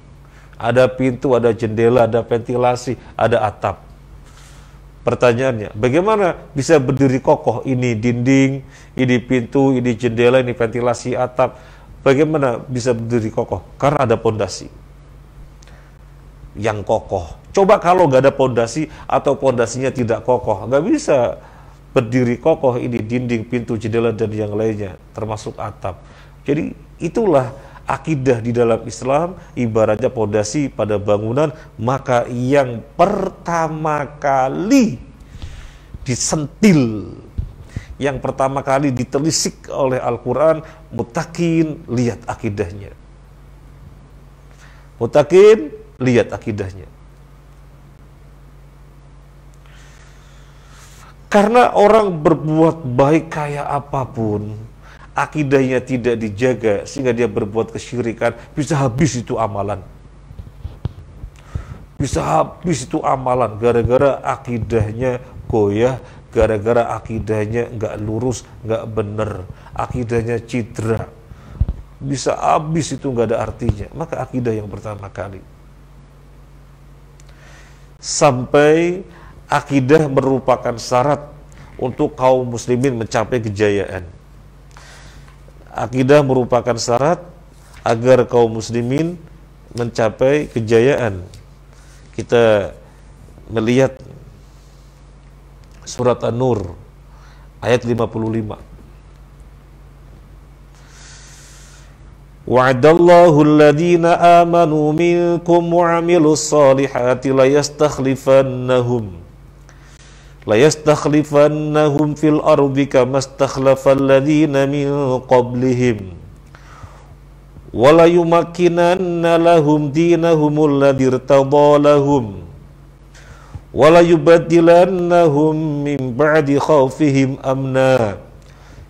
ada pintu, ada jendela, ada ventilasi, ada atap. Pertanyaannya, bagaimana bisa berdiri kokoh ini dinding, ini pintu, ini jendela, ini ventilasi, atap? Bagaimana bisa berdiri kokoh? Karena ada pondasi yang kokoh. Coba kalau nggak ada pondasi atau pondasinya tidak kokoh, nggak bisa berdiri kokoh ini dinding, pintu, jendela, dan yang lainnya, termasuk atap. Jadi itulah Akidah di dalam Islam ibaratnya pondasi pada bangunan, maka yang pertama kali disentil, yang pertama kali ditelisik oleh Al-Quran, muttaqin, lihat akidahnya. Muttaqin, lihat akidahnya. Karena orang berbuat baik kayak apapun, akidahnya tidak dijaga sehingga dia berbuat kesyirikan, bisa habis itu amalan. Bisa habis itu amalan gara-gara akidahnya goyah, gara-gara akidahnya nggak lurus, nggak bener, akidahnya cedera. Bisa habis itu nggak ada artinya. Maka akidah yang pertama kali. Sampai akidah merupakan syarat untuk kaum muslimin mencapai kejayaan. Akidah merupakan syarat agar kaum muslimin mencapai kejayaan. Kita melihat surat An-Nur ayat 55. Wa'adallahu alladhina amanu minkum wa 'amilus solihati layastakhlifannahum fil ardi kama istakhlafal ladzina min qablihim wa la yumakkinanna lahum dinahumul ladzi irtadha lahum wa la yubaddilannahum min ba'di khawfihim amna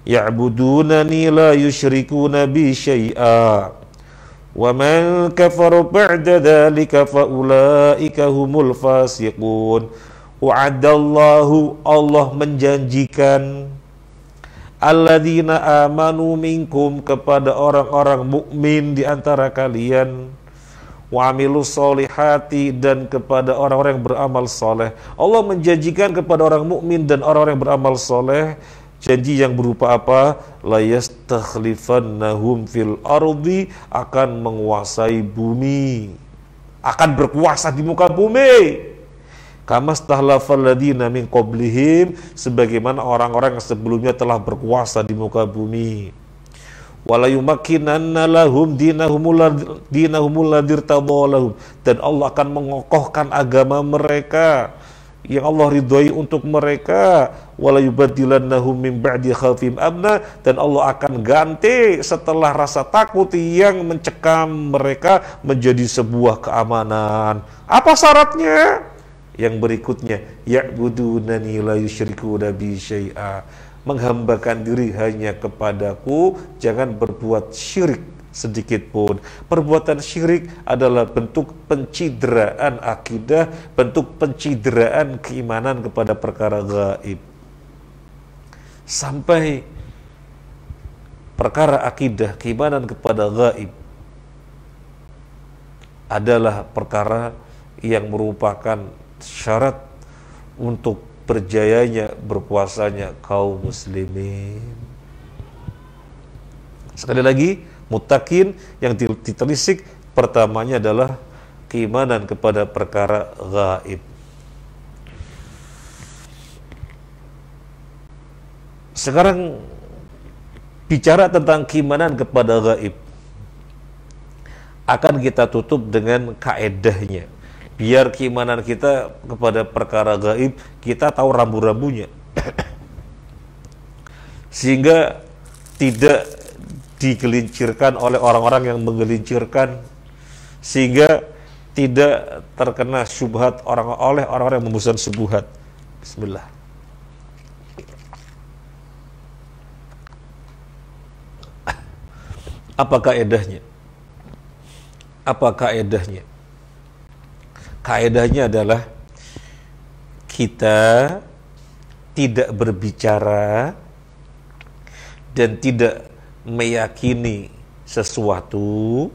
ya'budunani la yusyrikuna bi syai'a wa man kafara ba'da dzalika fa ulaika humul fasiqun. Wa'adallahu, Allah menjanjikan, alladzina amanu minkum, kepada orang-orang mukmin di antara kalian, wa amilus solihati, dan kepada orang-orang yang beramal soleh. Allah menjanjikan kepada orang mukmin dan orang-orang yang beramal soleh, janji yang berupa apa? La yastakhlifannahum fil ardi, akan menguasai bumi, akan berkuasa di muka bumi. Kama stahlafal ladzina min qablihim, sebagaimana orang-orang yang sebelumnya telah berkuasa di muka bumi. Wala yumakkinanna lahum dinahumul ladzi irtadha lahum, dan Allah akan mengokohkan agama mereka yang Allah ridhoi untuk mereka. Wala yubaddilannahum min ba'di khaufihim amna, dan Allah akan ganti setelah rasa takut yang mencekam mereka menjadi sebuah keamanan. Apa syaratnya? Yang berikutnya, ya'budunani la yusyrikuna bi syai'a, menghambakan diri hanya kepadaku, jangan berbuat syirik sedikit pun. Perbuatan syirik adalah bentuk pencideraan akidah, bentuk pencideraan keimanan kepada perkara gaib. Sampai perkara akidah, keimanan kepada gaib adalah perkara yang merupakan syarat untuk berjayanya, berpuasanya kaum muslimin. Sekali lagi, muttaqin yang ditelisik pertamanya adalah keimanan kepada perkara gaib. Sekarang bicara tentang keimanan kepada gaib, akan kita tutup dengan kaedahnya. Biar keimanan kita kepada perkara gaib, kita tahu rambu-rambunya. Sehingga tidak digelincirkan oleh orang-orang yang menggelincirkan, sehingga tidak terkena syubhat oleh orang-orang yang memesan syubhat. Bismillah. Apa kaedahnya? Apa kaedahnya? Kaedahnya adalah kita tidak berbicara dan tidak meyakini sesuatu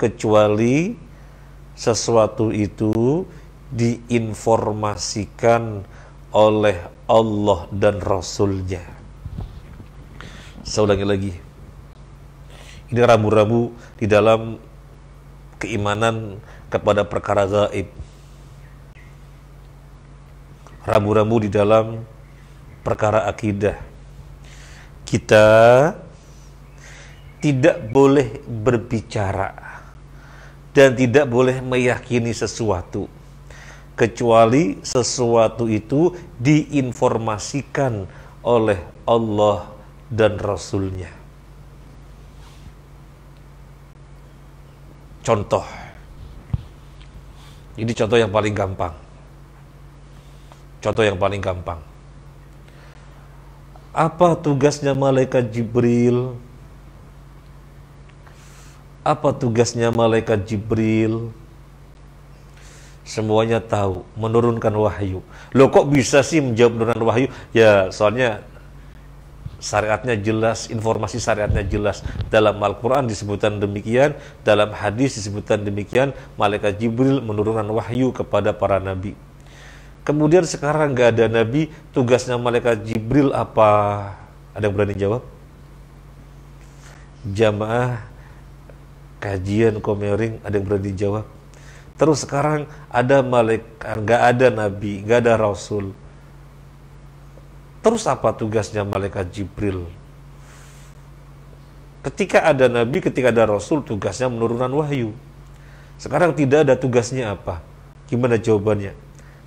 kecuali sesuatu itu diinformasikan oleh Allah dan Rasul-Nya. Saya ulangi lagi. Ini rambu-rambu di dalam keimanan kepada perkara gaib. Rambu-rambu di dalam perkara akidah. Kita tidak boleh berbicara dan tidak boleh meyakini sesuatu kecuali sesuatu itu diinformasikan oleh Allah dan Rasul-Nya. Contoh. Ini contoh yang paling gampang. Contoh yang paling gampang. Apa tugasnya malaikat Jibril? Apa tugasnya malaikat Jibril? Semuanya tahu, menurunkan wahyu. Loh kok bisa sih menjawab menurunkan wahyu? Ya soalnya syariatnya jelas, informasi syariatnya jelas. Dalam Al-Quran disebutkan demikian, dalam hadis disebutkan demikian, malaikat Jibril menurunkan wahyu kepada para nabi. Kemudian sekarang nggak ada nabi, tugasnya malaikat Jibril apa? Ada yang berani jawab? Jamaah kajian Komering, ada yang berani jawab? Terus sekarang ada malaikat, nggak ada nabi, nggak ada rasul. Terus apa tugasnya malaikat Jibril? Ketika ada nabi, ketika ada rasul, tugasnya menurunkan wahyu. Sekarang tidak ada, tugasnya apa? Gimana jawabannya?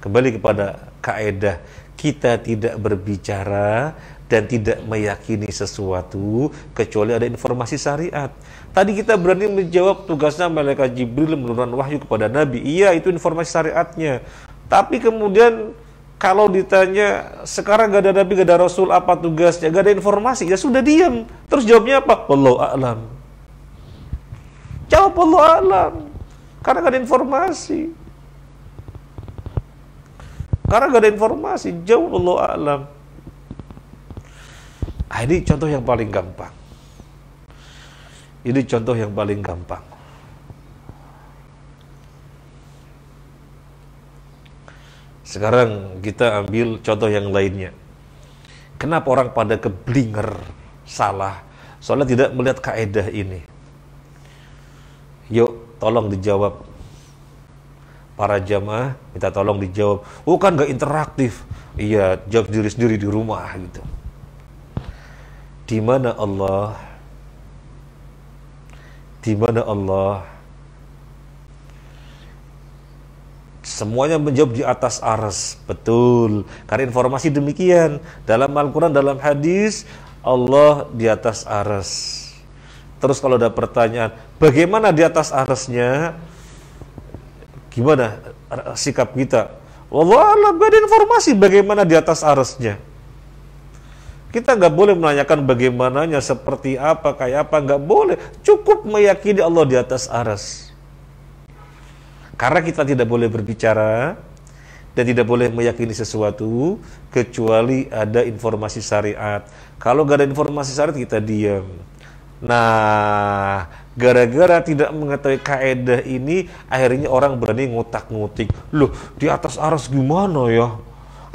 Kembali kepada kaidah, kita tidak berbicara dan tidak meyakini sesuatu kecuali ada informasi syariat. Tadi kita berani menjawab tugasnya malaikat Jibril menurunkan wahyu kepada Nabi. Iya, itu informasi syariatnya. Tapi kemudian kalau ditanya, sekarang gak ada Nabi, gak ada Rasul, apa tugasnya? Gak ada informasi, ya sudah diam. Terus jawabnya apa? Wallahu a'lam. Jawab wallahu a'lam. Karena gak ada informasi. Karena gak ada informasi, jawab wallahu a'lam. Ini contoh yang paling gampang. Ini contoh yang paling gampang. Sekarang kita ambil contoh yang lainnya. Kenapa orang pada keblinger salah? Soalnya tidak melihat kaidah ini. Yuk, tolong dijawab. Para jamaah minta tolong dijawab. Oh kan gak interaktif. Iya, jawab diri sendiri di rumah gitu. Di mana Allah? Di mana Allah? Semuanya menjawab di atas arsy. Betul. Karena informasi demikian. Dalam Al-Quran, dalam hadis, Allah di atas arsy. Terus kalau ada pertanyaan, bagaimana di atas arsy-nya? Gimana sikap kita? Wallahu a'lam, gak ada informasi bagaimana di atas arsy-nya. Kita nggak boleh menanyakan bagaimananya, seperti apa, kayak apa, nggak boleh. Cukup meyakini Allah di atas arsy. Karena kita tidak boleh berbicara dan tidak boleh meyakini sesuatu kecuali ada informasi syariat. Kalau nggak ada informasi syariat, kita diam. Nah, gara-gara tidak mengetahui kaidah ini, akhirnya orang berani ngutak-ngutik. Loh, di atas arsy gimana ya?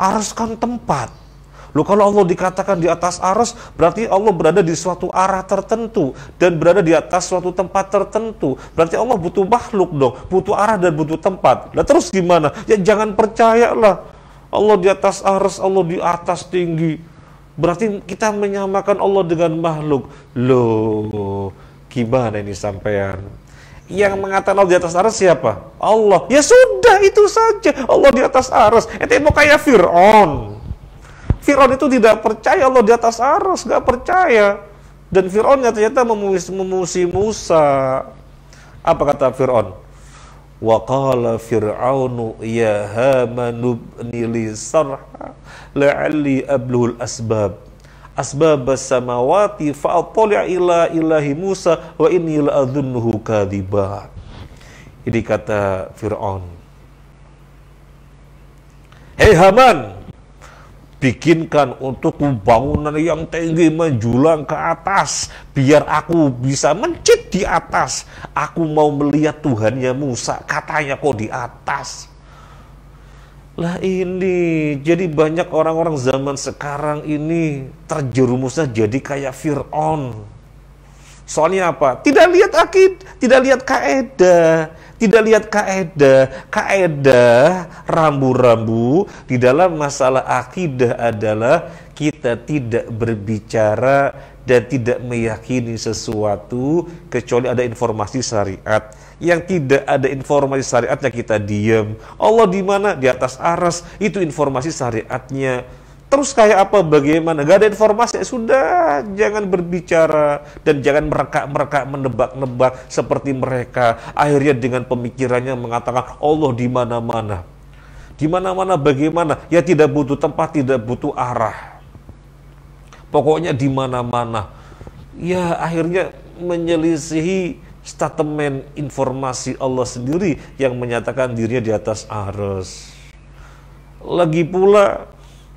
Arsy kan tempat. Loh, kalau Allah dikatakan di atas arsy, berarti Allah berada di suatu arah tertentu dan berada di atas suatu tempat tertentu. Berarti Allah butuh makhluk dong, butuh arah dan butuh tempat. Nah terus gimana? Ya jangan percayalah Allah di atas arsy, Allah di atas tinggi. Berarti kita menyamakan Allah dengan makhluk. Loh, gimana ini sampean? Yang mengatakan Allah di atas arsy siapa? Allah. Ya sudah, itu saja. Allah di atas arsy. Ente mau kayak Fir'aun. Fir'aun itu tidak percaya Allah di atas arsy, gak percaya. Dan Fir'aun ternyata memuji Musa. Apa kata Fir'aun? Wa qala Fir'aunu ya Hamanu ibni li sarha la'alli ablughul asbab as-samawati fa'attali' ila ilahi Musa wa inni la'adhunnuhu kadhiba. Ini kata Fir'aun. Hei Haman, bikinkan untukku bangunan yang tinggi menjulang ke atas, biar aku bisa mencit di atas. Aku mau melihat Tuhannya Musa, katanya kok di atas. Lah ini, jadi banyak orang-orang zaman sekarang ini terjerumusnya jadi kayak Fir'aun. Soalnya apa? Tidak lihat akid, tidak lihat kaidah, Tidak lihat kaedah. Kaedah rambu-rambu di dalam masalah akidah adalah kita tidak berbicara dan tidak meyakini sesuatu kecuali ada informasi syariat. Yang tidak ada informasi syariatnya kita diam. Allah di mana? Di atas aras. Itu informasi syariatnya. Terus kayak apa, bagaimana? Gak ada informasi, sudah, jangan berbicara dan jangan mereka-mereka menebak-nebak seperti mereka. Akhirnya dengan pemikirannya mengatakan Allah di mana-mana. Di mana-mana bagaimana? Ya tidak butuh tempat, tidak butuh arah. Pokoknya di mana-mana. Ya akhirnya menyelisihi statement informasi Allah sendiri yang menyatakan dirinya di atas aras. Lagi pula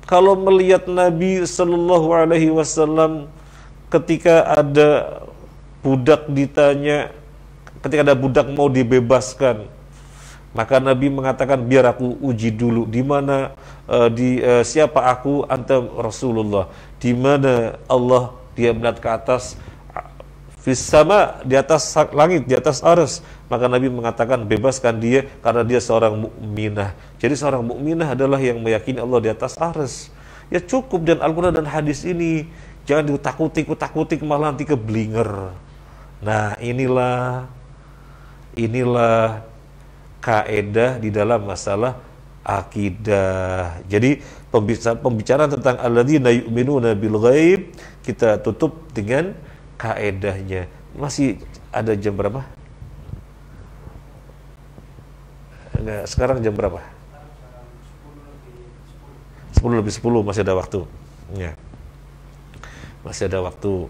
kalau melihat Nabi Shallallahu Alaihi Wasallam ketika ada budak ditanya, ketika ada budak mau dibebaskan, maka Nabi mengatakan biar aku uji dulu di mana siapa aku, anta Rasulullah, di mana Allah, dia melihat ke atas, fis sama, di atas langit, di atas arsy. Maka Nabi mengatakan bebaskan dia karena dia seorang mukminah. Jadi seorang mukminah adalah yang meyakini Allah di atas arsy. Ya cukup, dan Al-Quran dan hadis ini jangan ditakuti malah nanti keblinger. Nah inilah kaedah di dalam masalah akidah. Jadi pembicaraan tentang alladzina yu'minuna bil ghaib kita tutup dengan kaedahnya. Masih ada jam berapa? Enggak, sekarang jam berapa? 10 lebih 10, masih ada waktu. Ya. Masih ada waktu.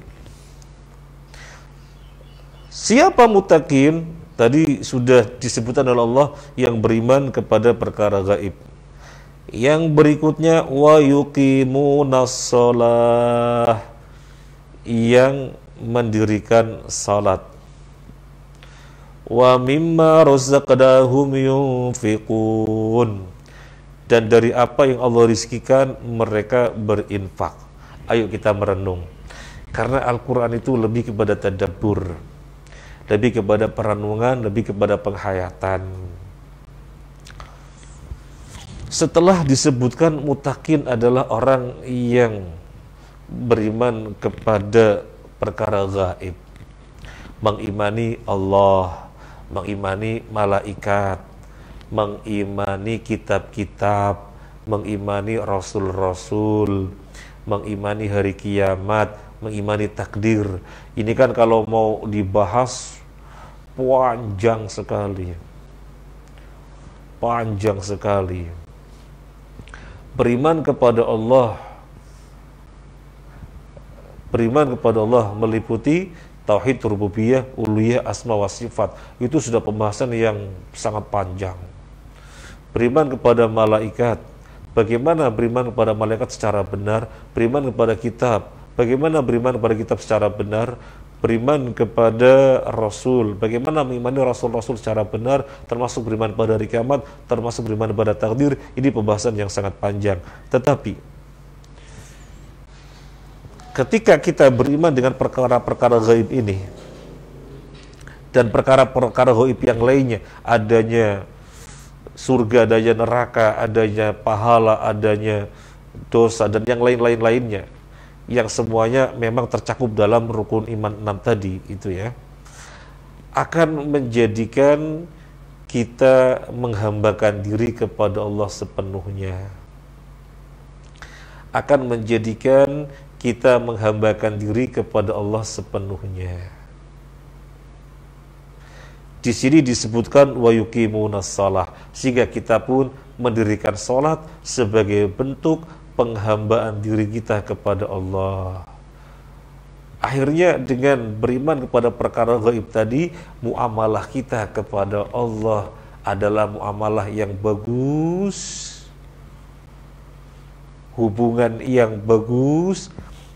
Siapa mutakin? Tadi sudah disebutkan oleh Allah yang beriman kepada perkara gaib. Yang berikutnya wa yuqimunas shalah, yang mendirikan salat. Wa mimma razaqnahum yunfiqun, dan dari apa yang Allah rizkikan mereka berinfak. Ayo kita merenung, karena Al-Quran itu lebih kepada tadabbur, lebih kepada perenungan, lebih kepada penghayatan. Setelah disebutkan mutakin adalah orang yang beriman kepada perkara gaib, mengimani Allah, mengimani malaikat, mengimani kitab-kitab, mengimani rasul-rasul, mengimani hari kiamat, mengimani takdir. Ini kan kalau mau dibahas panjang sekali. Panjang sekali. Beriman kepada Allah meliputi tauhid rububiyah, uluhiyah, asma wa sifat. Itu sudah pembahasan yang sangat panjang. Beriman kepada malaikat, bagaimana beriman kepada malaikat secara benar, beriman kepada kitab, bagaimana beriman kepada kitab secara benar, beriman kepada rasul, bagaimana mengimani rasul-rasul secara benar, termasuk beriman pada hari kiamat, termasuk beriman pada takdir. Ini pembahasan yang sangat panjang. Tetapi ketika kita beriman dengan perkara-perkara gaib ini dan perkara-perkara gaib yang lainnya, adanya surga, adanya neraka, adanya pahala, adanya dosa, dan yang lain-lainnya, yang semuanya memang tercakup dalam rukun iman 6 tadi itu ya, akan menjadikan kita menghambakan diri kepada Allah sepenuhnya, akan menjadikan kita menghambakan diri kepada Allah sepenuhnya. Di sini disebutkan wa yuqimunas shalah, sehingga kita pun mendirikan salat sebagai bentuk penghambaan diri kita kepada Allah. Akhirnya dengan beriman kepada perkara gaib tadi, muamalah kita kepada Allah adalah muamalah yang bagus, hubungan yang bagus,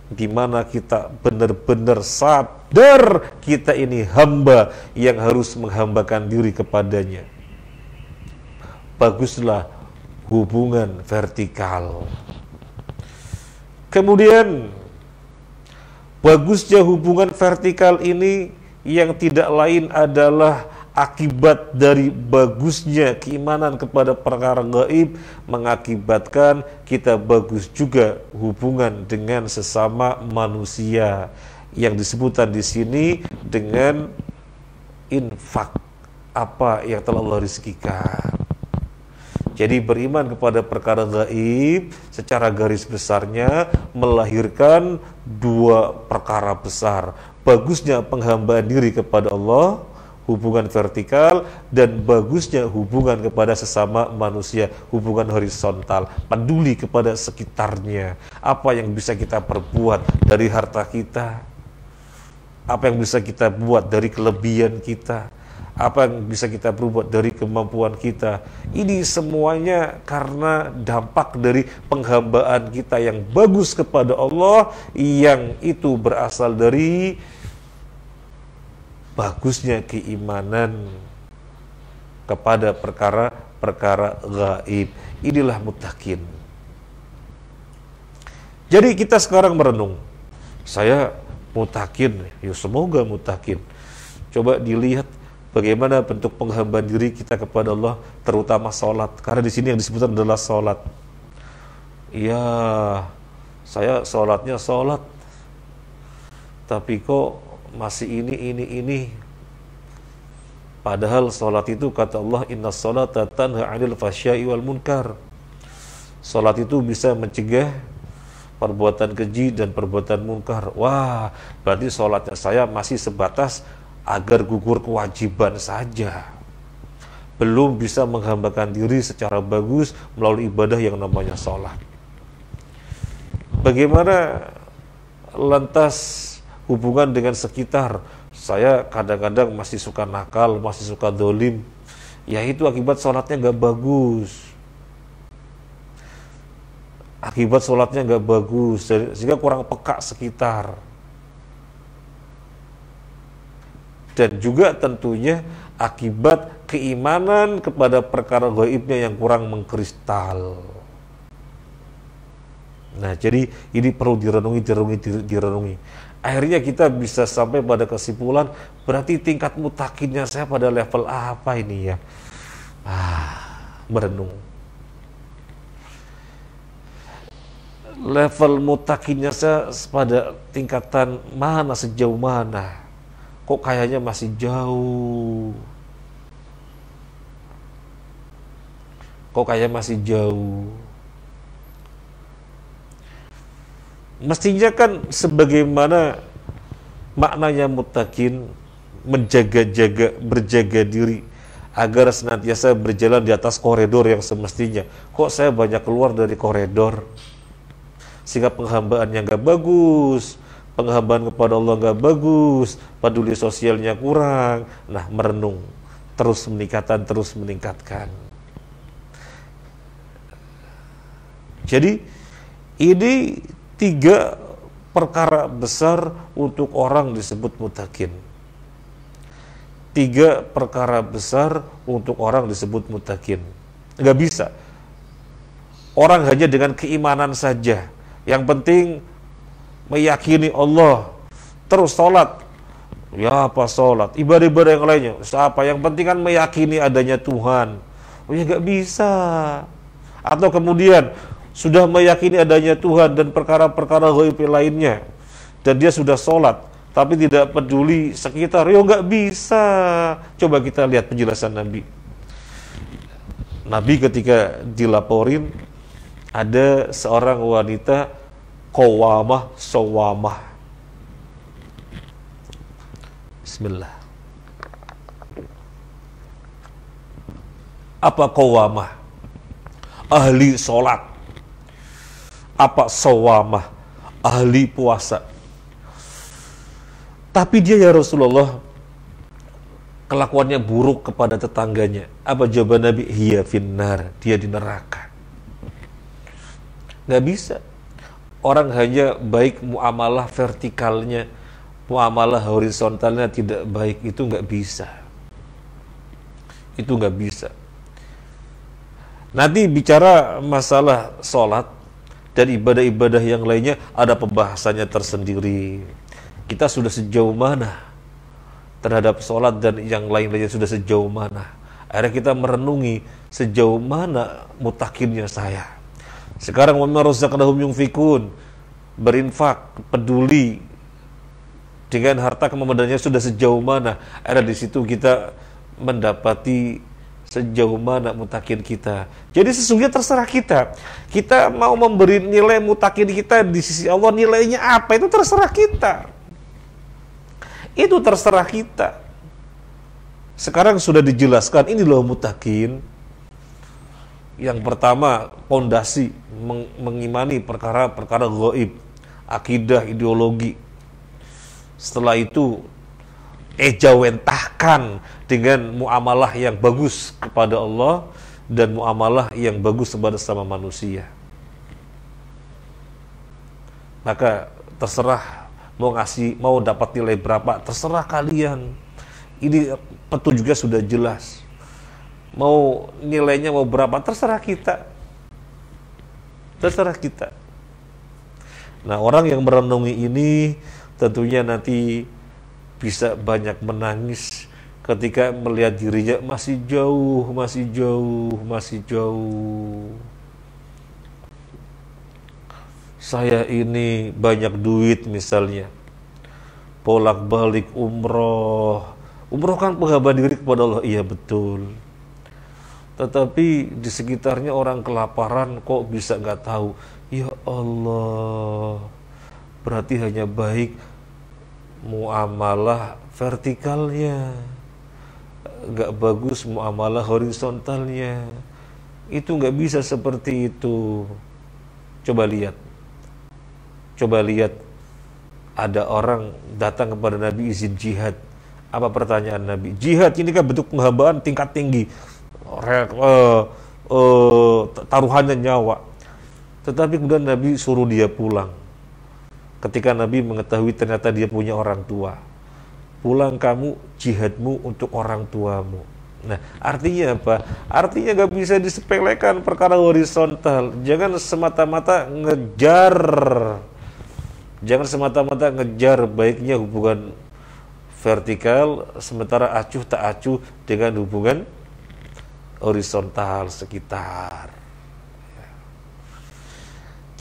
di mana kita benar-benar sadar kita ini hamba yang harus menghambakan diri kepadanya. Baguslah hubungan vertikal. Kemudian bagusnya hubungan vertikal ini yang tidak lain adalah akibat dari bagusnya keimanan kepada perkara gaib mengakibatkan kita bagus juga hubungan dengan sesama manusia yang disebutkan di sini dengan infak apa yang telah Allah rizkikan. Jadi beriman kepada perkara gaib secara garis besarnya melahirkan dua perkara besar. Bagusnya penghambaan diri kepada Allah, hubungan vertikal, dan bagusnya hubungan kepada sesama manusia, hubungan horizontal, peduli kepada sekitarnya. Apa yang bisa kita perbuat dari harta kita, apa yang bisa kita buat dari kelebihan kita, apa yang bisa kita perbuat dari kemampuan kita. Ini semuanya karena dampak dari penghambaan kita yang bagus kepada Allah, yang itu berasal dari bagusnya keimanan kepada perkara-perkara gaib. Inilah muttaqin. Jadi kita sekarang merenung, saya muttaqin, ya semoga muttaqin. Coba dilihat bagaimana bentuk penghambaan diri kita kepada Allah, terutama sholat. Karena di sini yang disebutkan adalah sholat. Ya, saya sholatnya sholat, tapi kok masih ini. Padahal sholat itu kata Allah, inna sholata tanha 'anil fahsya'i wal munkar. Sholat itu bisa mencegah perbuatan keji dan perbuatan munkar. Wah, berarti sholatnya saya masih sebatas agar gugur kewajiban saja, belum bisa menghambakan diri secara bagus melalui ibadah yang namanya sholat. Bagaimana lantas hubungan dengan sekitar? Saya kadang-kadang masih suka nakal, masih suka dolim, ya itu akibat sholatnya nggak bagus. Akibat sholatnya nggak bagus, sehingga kurang peka sekitar. Dan juga tentunya akibat keimanan kepada perkara gaibnya yang kurang mengkristal. Nah, jadi ini perlu direnungi. Akhirnya kita bisa sampai pada kesimpulan, berarti tingkat muttaqinnya saya pada level apa ini ya? Merenung. Level muttaqinnya saya pada tingkatan mana, sejauh mana? Kok kayaknya masih jauh? Mestinya kan sebagaimana maknanya muttaqin, berjaga diri agar senantiasa berjalan di atas koridor yang semestinya. Kok saya banyak keluar dari koridor, sehingga penghambaannya nggak bagus, penghambaan kepada Allah nggak bagus, peduli sosialnya kurang. Nah, merenung, terus meningkatkan. Jadi ini 3 perkara besar untuk orang disebut muttaqin. 3 perkara besar untuk orang disebut muttaqin. Nggak bisa orang hanya dengan keimanan saja, yang penting meyakini Allah, terus sholat. Ya apa sholat, ibadah-ibadah yang lainnya apa, yang penting kan meyakini adanya Tuhan. Oh ya nggak bisa. Atau kemudian sudah meyakini adanya Tuhan dan perkara-perkara gaib lainnya, dan dia sudah sholat tapi tidak peduli sekitar, ya nggak bisa. Coba kita lihat penjelasan Nabi ketika dilaporin ada seorang wanita qawwamah shawwamah. Bismillah. Apa qawwamah? Ahli sholat. Apa shawwamah? Ahli puasa. Tapi dia, ya Rasulullah, kelakuannya buruk kepada tetangganya. Apa jawaban Nabi? Hiya finnar, dia di neraka. Nggak bisa. Orang hanya baik muamalah vertikalnya, muamalah horizontalnya tidak baik, itu nggak bisa. Itu nggak bisa. Nanti bicara masalah sholat dan ibadah-ibadah yang lainnya ada pembahasannya tersendiri. Kita sudah sejauh mana terhadap sholat dan yang lain-lainnya sudah sejauh mana. Akhirnya kita merenungi sejauh mana mutakinnya saya. Sekarang wa mimma razaqnahum yunfikun, berinfak, peduli dengan harta kemewahannya sudah sejauh mana. Akhirnya di situ kita mendapati sejauh mana mutakin kita. Jadi sesungguhnya terserah kita. Kita mau memberi nilai mutakin kita di sisi Allah, nilainya apa itu terserah kita. Itu terserah kita. Sekarang sudah dijelaskan, ini loh mutakin. Yang pertama, pondasi mengimani perkara-perkara gaib, akidah, ideologi. Setelah itu ejawentahkan dengan muamalah yang bagus kepada Allah dan muamalah yang bagus kepada sama manusia. Maka terserah mau dapat nilai berapa, terserah kalian. Ini petunjuknya sudah jelas. Mau nilainya mau berapa, terserah kita. Terserah kita. Nah, orang yang merenungi ini tentunya nanti bisa banyak menangis ketika melihat dirinya masih jauh. Saya ini banyak duit misalnya, bolak-balik umroh kan penghambaan diri kepada Allah, iya betul. Tetapi di sekitarnya orang kelaparan kok bisa nggak tahu, ya Allah, berarti hanya baik muamalah vertikalnya, nggak bagus muamalah horizontalnya. Itu nggak bisa seperti itu. Coba lihat, ada orang datang kepada Nabi izin jihad. Apa pertanyaan Nabi? Jihad ini kan bentuk penghambaan tingkat tinggi, taruhannya nyawa. Tetapi kemudian Nabi suruh dia pulang. Ketika Nabi mengetahui ternyata dia punya orang tua, pulang kamu, jihadmu untuk orang tuamu. Nah, artinya apa? Artinya gak bisa disepelekan perkara horizontal. Jangan semata-mata ngejar baiknya hubungan vertikal, sementara acuh tak acuh dengan hubungan horizontal sekitar.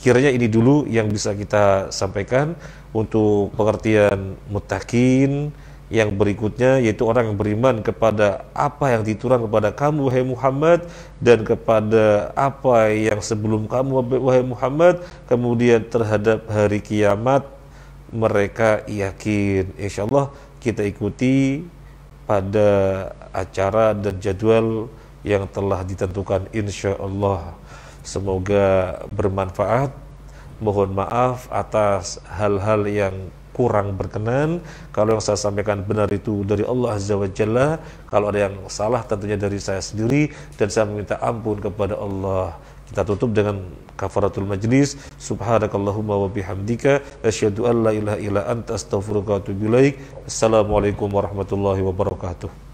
Kiranya ini dulu yang bisa kita sampaikan untuk pengertian muttaqin. Yang berikutnya yaitu orang yang beriman kepada apa yang diturunkan kepada kamu wahai Muhammad, dan kepada apa yang sebelum kamu wahai Muhammad, kemudian terhadap hari kiamat mereka yakin. Insyaallah kita ikuti pada acara dan jadwal yang telah ditentukan insyaallah. Semoga bermanfaat. Mohon maaf atas hal-hal yang kurang berkenan. Kalau yang saya sampaikan benar itu dari Allah Azza wa Jalla. Kalau ada yang salah tentunya dari saya sendiri, dan saya meminta ampun kepada Allah. Kita tutup dengan kafaratul majlis. Subhanakallahumma wa bihamdika asyhadu an la ilaha illa anta astaghfiruka wa atubu ilaik. Assalamualaikum warahmatullahi wabarakatuh.